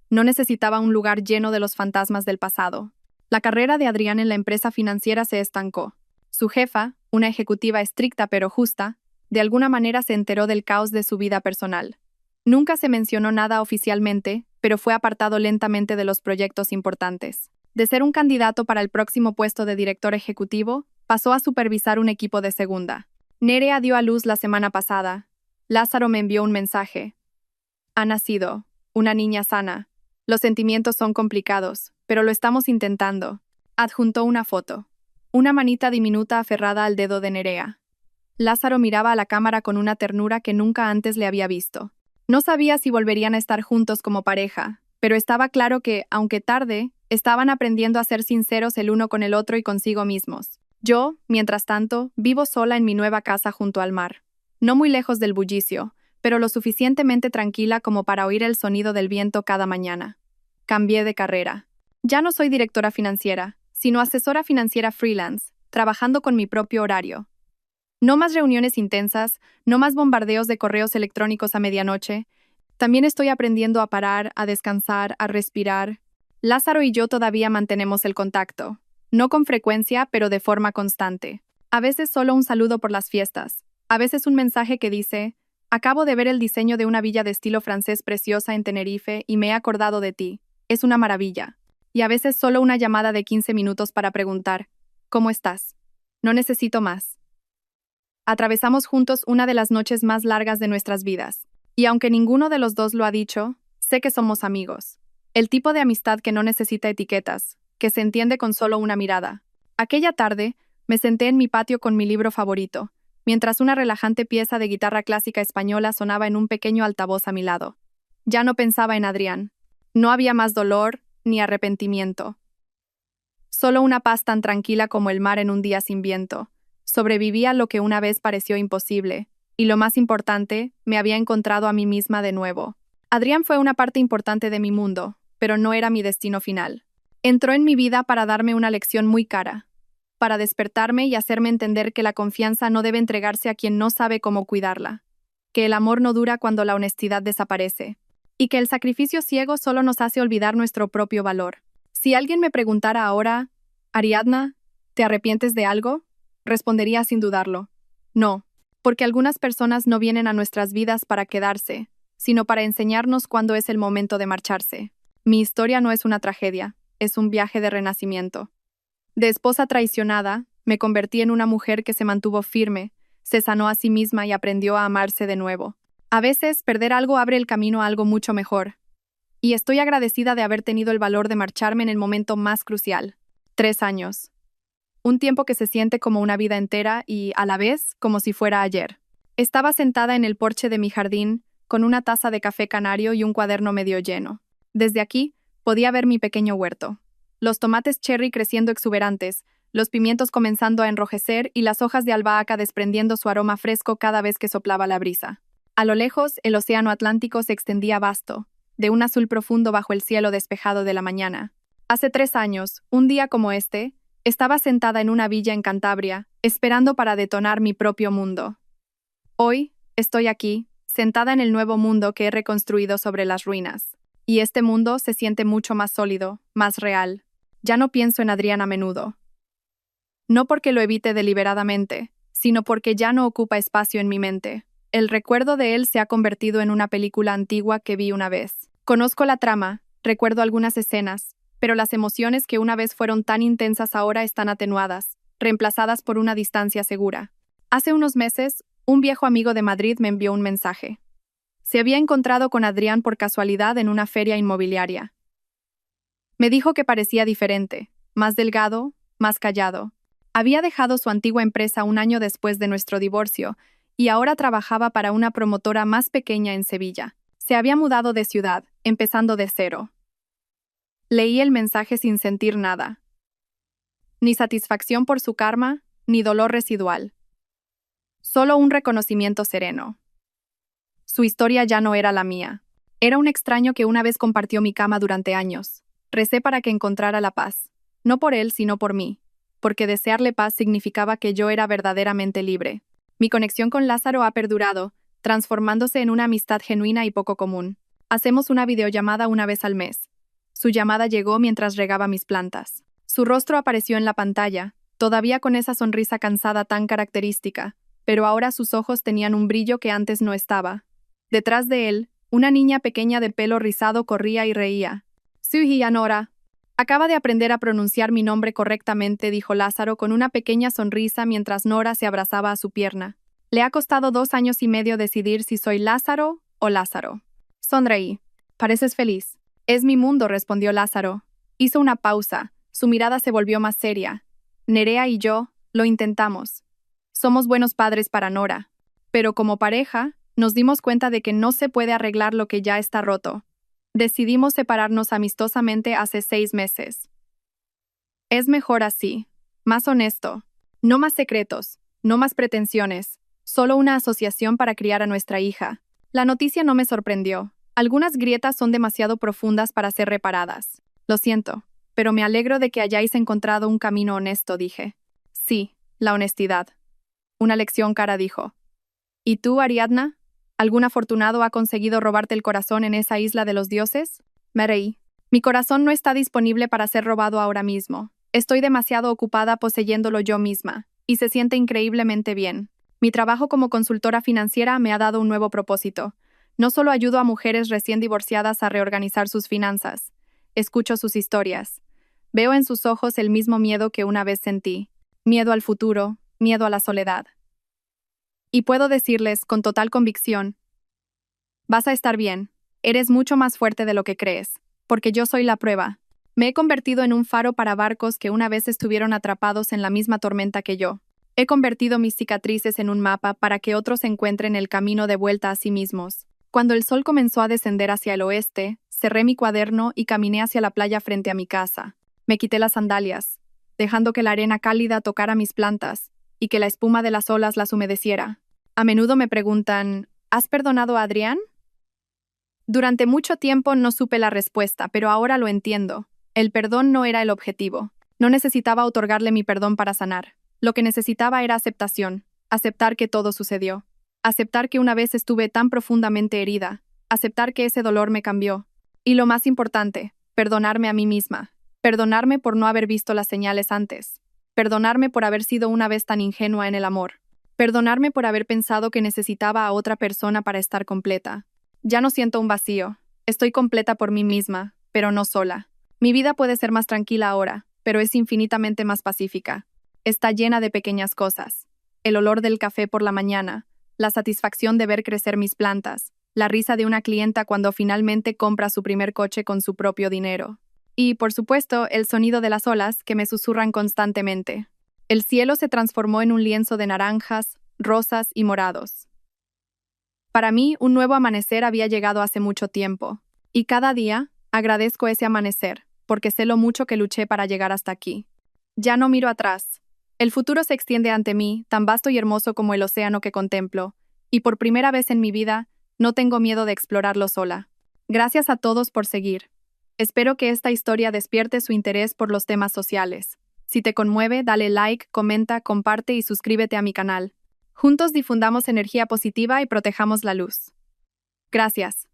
No necesitaba un lugar lleno de los fantasmas del pasado. La carrera de Adrián en la empresa financiera se estancó. Su jefa, una ejecutiva estricta pero justa, de alguna manera se enteró del caos de su vida personal. Nunca se mencionó nada oficialmente, pero fue apartado lentamente de los proyectos importantes. De ser un candidato para el próximo puesto de director ejecutivo, pasó a supervisar un equipo de segunda. Nerea dio a luz la semana pasada. Lázaro me envió un mensaje. Ha nacido, una niña sana. Los sentimientos son complicados, pero lo estamos intentando. Adjuntó una foto. Una manita diminuta aferrada al dedo de Nerea. Lázaro miraba a la cámara con una ternura que nunca antes le había visto. No sabía si volverían a estar juntos como pareja, pero estaba claro que, aunque tarde, estaban aprendiendo a ser sinceros el uno con el otro y consigo mismos. Yo, mientras tanto, vivo sola en mi nueva casa junto al mar. No muy lejos del bullicio, pero lo suficientemente tranquila como para oír el sonido del viento cada mañana. Cambié de carrera. Ya no soy directora financiera, sino asesora financiera freelance, trabajando con mi propio horario. No más reuniones intensas, no más bombardeos de correos electrónicos a medianoche. También estoy aprendiendo a parar, a descansar, a respirar. Lázaro y yo todavía mantenemos el contacto. No con frecuencia, pero de forma constante. A veces solo un saludo por las fiestas. A veces un mensaje que dice: acabo de ver el diseño de una villa de estilo francés preciosa en Tenerife y me he acordado de ti. Es una maravilla. Y a veces solo una llamada de 15 minutos para preguntar: ¿cómo estás? No necesito más. Atravesamos juntos una de las noches más largas de nuestras vidas. Y aunque ninguno de los dos lo ha dicho, sé que somos amigos. El tipo de amistad que no necesita etiquetas, que se entiende con solo una mirada. Aquella tarde, me senté en mi patio con mi libro favorito, mientras una relajante pieza de guitarra clásica española sonaba en un pequeño altavoz a mi lado. Ya no pensaba en Adrián. No había más dolor ni arrepentimiento. Solo una paz tan tranquila como el mar en un día sin viento. Sobrevivía lo que una vez pareció imposible, y lo más importante, me había encontrado a mí misma de nuevo. Adrián fue una parte importante de mi mundo, pero no era mi destino final. Entró en mi vida para darme una lección muy cara, para despertarme y hacerme entender que la confianza no debe entregarse a quien no sabe cómo cuidarla, que el amor no dura cuando la honestidad desaparece, y que el sacrificio ciego solo nos hace olvidar nuestro propio valor. Si alguien me preguntara ahora: Ariadna, ¿te arrepientes de algo?, respondería sin dudarlo: no, porque algunas personas no vienen a nuestras vidas para quedarse, sino para enseñarnos cuándo es el momento de marcharse. Mi historia no es una tragedia, es un viaje de renacimiento. De esposa traicionada, me convertí en una mujer que se mantuvo firme, se sanó a sí misma y aprendió a amarse de nuevo. A veces, perder algo abre el camino a algo mucho mejor. Y estoy agradecida de haber tenido el valor de marcharme en el momento más crucial. 3 años. Un tiempo que se siente como una vida entera y, a la vez, como si fuera ayer. Estaba sentada en el porche de mi jardín, con una taza de café canario y un cuaderno medio lleno. Desde aquí, podía ver mi pequeño huerto. Los tomates cherry creciendo exuberantes, los pimientos comenzando a enrojecer y las hojas de albahaca desprendiendo su aroma fresco cada vez que soplaba la brisa. A lo lejos, el océano Atlántico se extendía vasto, de un azul profundo bajo el cielo despejado de la mañana. Hace 3 años, un día como este, estaba sentada en una villa en Cantabria, esperando para detonar mi propio mundo. Hoy, estoy aquí, sentada en el nuevo mundo que he reconstruido sobre las ruinas. Y este mundo se siente mucho más sólido, más real. Ya no pienso en Adrián a menudo. No porque lo evite deliberadamente, sino porque ya no ocupa espacio en mi mente. El recuerdo de él se ha convertido en una película antigua que vi una vez. Conozco la trama, recuerdo algunas escenas, pero las emociones que una vez fueron tan intensas ahora están atenuadas, reemplazadas por una distancia segura. Hace unos meses, un viejo amigo de Madrid me envió un mensaje. Se había encontrado con Adrián por casualidad en una feria inmobiliaria. Me dijo que parecía diferente, más delgado, más callado. Había dejado su antigua empresa un año después de nuestro divorcio y ahora trabajaba para una promotora más pequeña en Sevilla. Se había mudado de ciudad, empezando de cero. Leí el mensaje sin sentir nada. Ni satisfacción por su karma, ni dolor residual. Solo un reconocimiento sereno. Su historia ya no era la mía. Era un extraño que una vez compartió mi cama durante años. Recé para que encontrara la paz. No por él, sino por mí. Porque desearle paz significaba que yo era verdaderamente libre. Mi conexión con Lázaro ha perdurado, transformándose en una amistad genuina y poco común. Hacemos una videollamada una vez al mes. Su llamada llegó mientras regaba mis plantas. Su rostro apareció en la pantalla, todavía con esa sonrisa cansada tan característica, pero ahora sus ojos tenían un brillo que antes no estaba. Detrás de él, una niña pequeña de pelo rizado corría y reía. «Suhi Nora. Acaba de aprender a pronunciar mi nombre correctamente», dijo Lázaro con una pequeña sonrisa mientras Nora se abrazaba a su pierna. Le ha costado 2 años y medio decidir si soy Lázaro o Lázaro. Sonreí. «Pareces feliz». «Es mi mundo», respondió Lázaro. Hizo una pausa. Su mirada se volvió más seria. «Nerea y yo lo intentamos. Somos buenos padres para Nora. Pero como pareja, nos dimos cuenta de que no se puede arreglar lo que ya está roto. Decidimos separarnos amistosamente hace 6 meses. Es mejor así. Más honesto. No más secretos. No más pretensiones. Solo una asociación para criar a nuestra hija». La noticia no me sorprendió. Algunas grietas son demasiado profundas para ser reparadas. Lo siento, pero me alegro de que hayáis encontrado un camino honesto, dije. Sí, la honestidad. Una lección cara, dijo. ¿Y tú, Ariadna? ¿Algún afortunado ha conseguido robarte el corazón en esa isla de los dioses? Me reí. Mi corazón no está disponible para ser robado ahora mismo. Estoy demasiado ocupada poseyéndolo yo misma, y se siente increíblemente bien. Mi trabajo como consultora financiera me ha dado un nuevo propósito. No solo ayudo a mujeres recién divorciadas a reorganizar sus finanzas. Escucho sus historias. Veo en sus ojos el mismo miedo que una vez sentí. Miedo al futuro, miedo a la soledad. Y puedo decirles con total convicción: vas a estar bien. Eres mucho más fuerte de lo que crees, porque yo soy la prueba. Me he convertido en un faro para barcos que una vez estuvieron atrapados en la misma tormenta que yo. He convertido mis cicatrices en un mapa para que otros encuentren el camino de vuelta a sí mismos. Cuando el sol comenzó a descender hacia el oeste, cerré mi cuaderno y caminé hacia la playa frente a mi casa. Me quité las sandalias, dejando que la arena cálida tocara mis plantas y que la espuma de las olas las humedeciera. A menudo me preguntan: ¿has perdonado a Adrián? Durante mucho tiempo no supe la respuesta, pero ahora lo entiendo. El perdón no era el objetivo. No necesitaba otorgarle mi perdón para sanar. Lo que necesitaba era aceptación. Aceptar que todo sucedió. Aceptar que una vez estuve tan profundamente herida. Aceptar que ese dolor me cambió. Y lo más importante, perdonarme a mí misma. Perdonarme por no haber visto las señales antes. Perdonarme por haber sido una vez tan ingenua en el amor. Perdonarme por haber pensado que necesitaba a otra persona para estar completa. Ya no siento un vacío. Estoy completa por mí misma, pero no sola. Mi vida puede ser más tranquila ahora, pero es infinitamente más pacífica. Está llena de pequeñas cosas. El olor del café por la mañana, la satisfacción de ver crecer mis plantas, la risa de una clienta cuando finalmente compra su primer coche con su propio dinero. Y, por supuesto, el sonido de las olas que me susurran constantemente. El cielo se transformó en un lienzo de naranjas, rosas y morados. Para mí, un nuevo amanecer había llegado hace mucho tiempo. Y cada día, agradezco ese amanecer, porque sé lo mucho que luché para llegar hasta aquí. Ya no miro atrás. El futuro se extiende ante mí, tan vasto y hermoso como el océano que contemplo, y por primera vez en mi vida, no tengo miedo de explorarlo sola. Gracias a todos por seguir. Espero que esta historia despierte su interés por los temas sociales. Si te conmueve, dale like, comenta, comparte y suscríbete a mi canal. Juntos difundamos energía positiva y protejamos la luz. Gracias.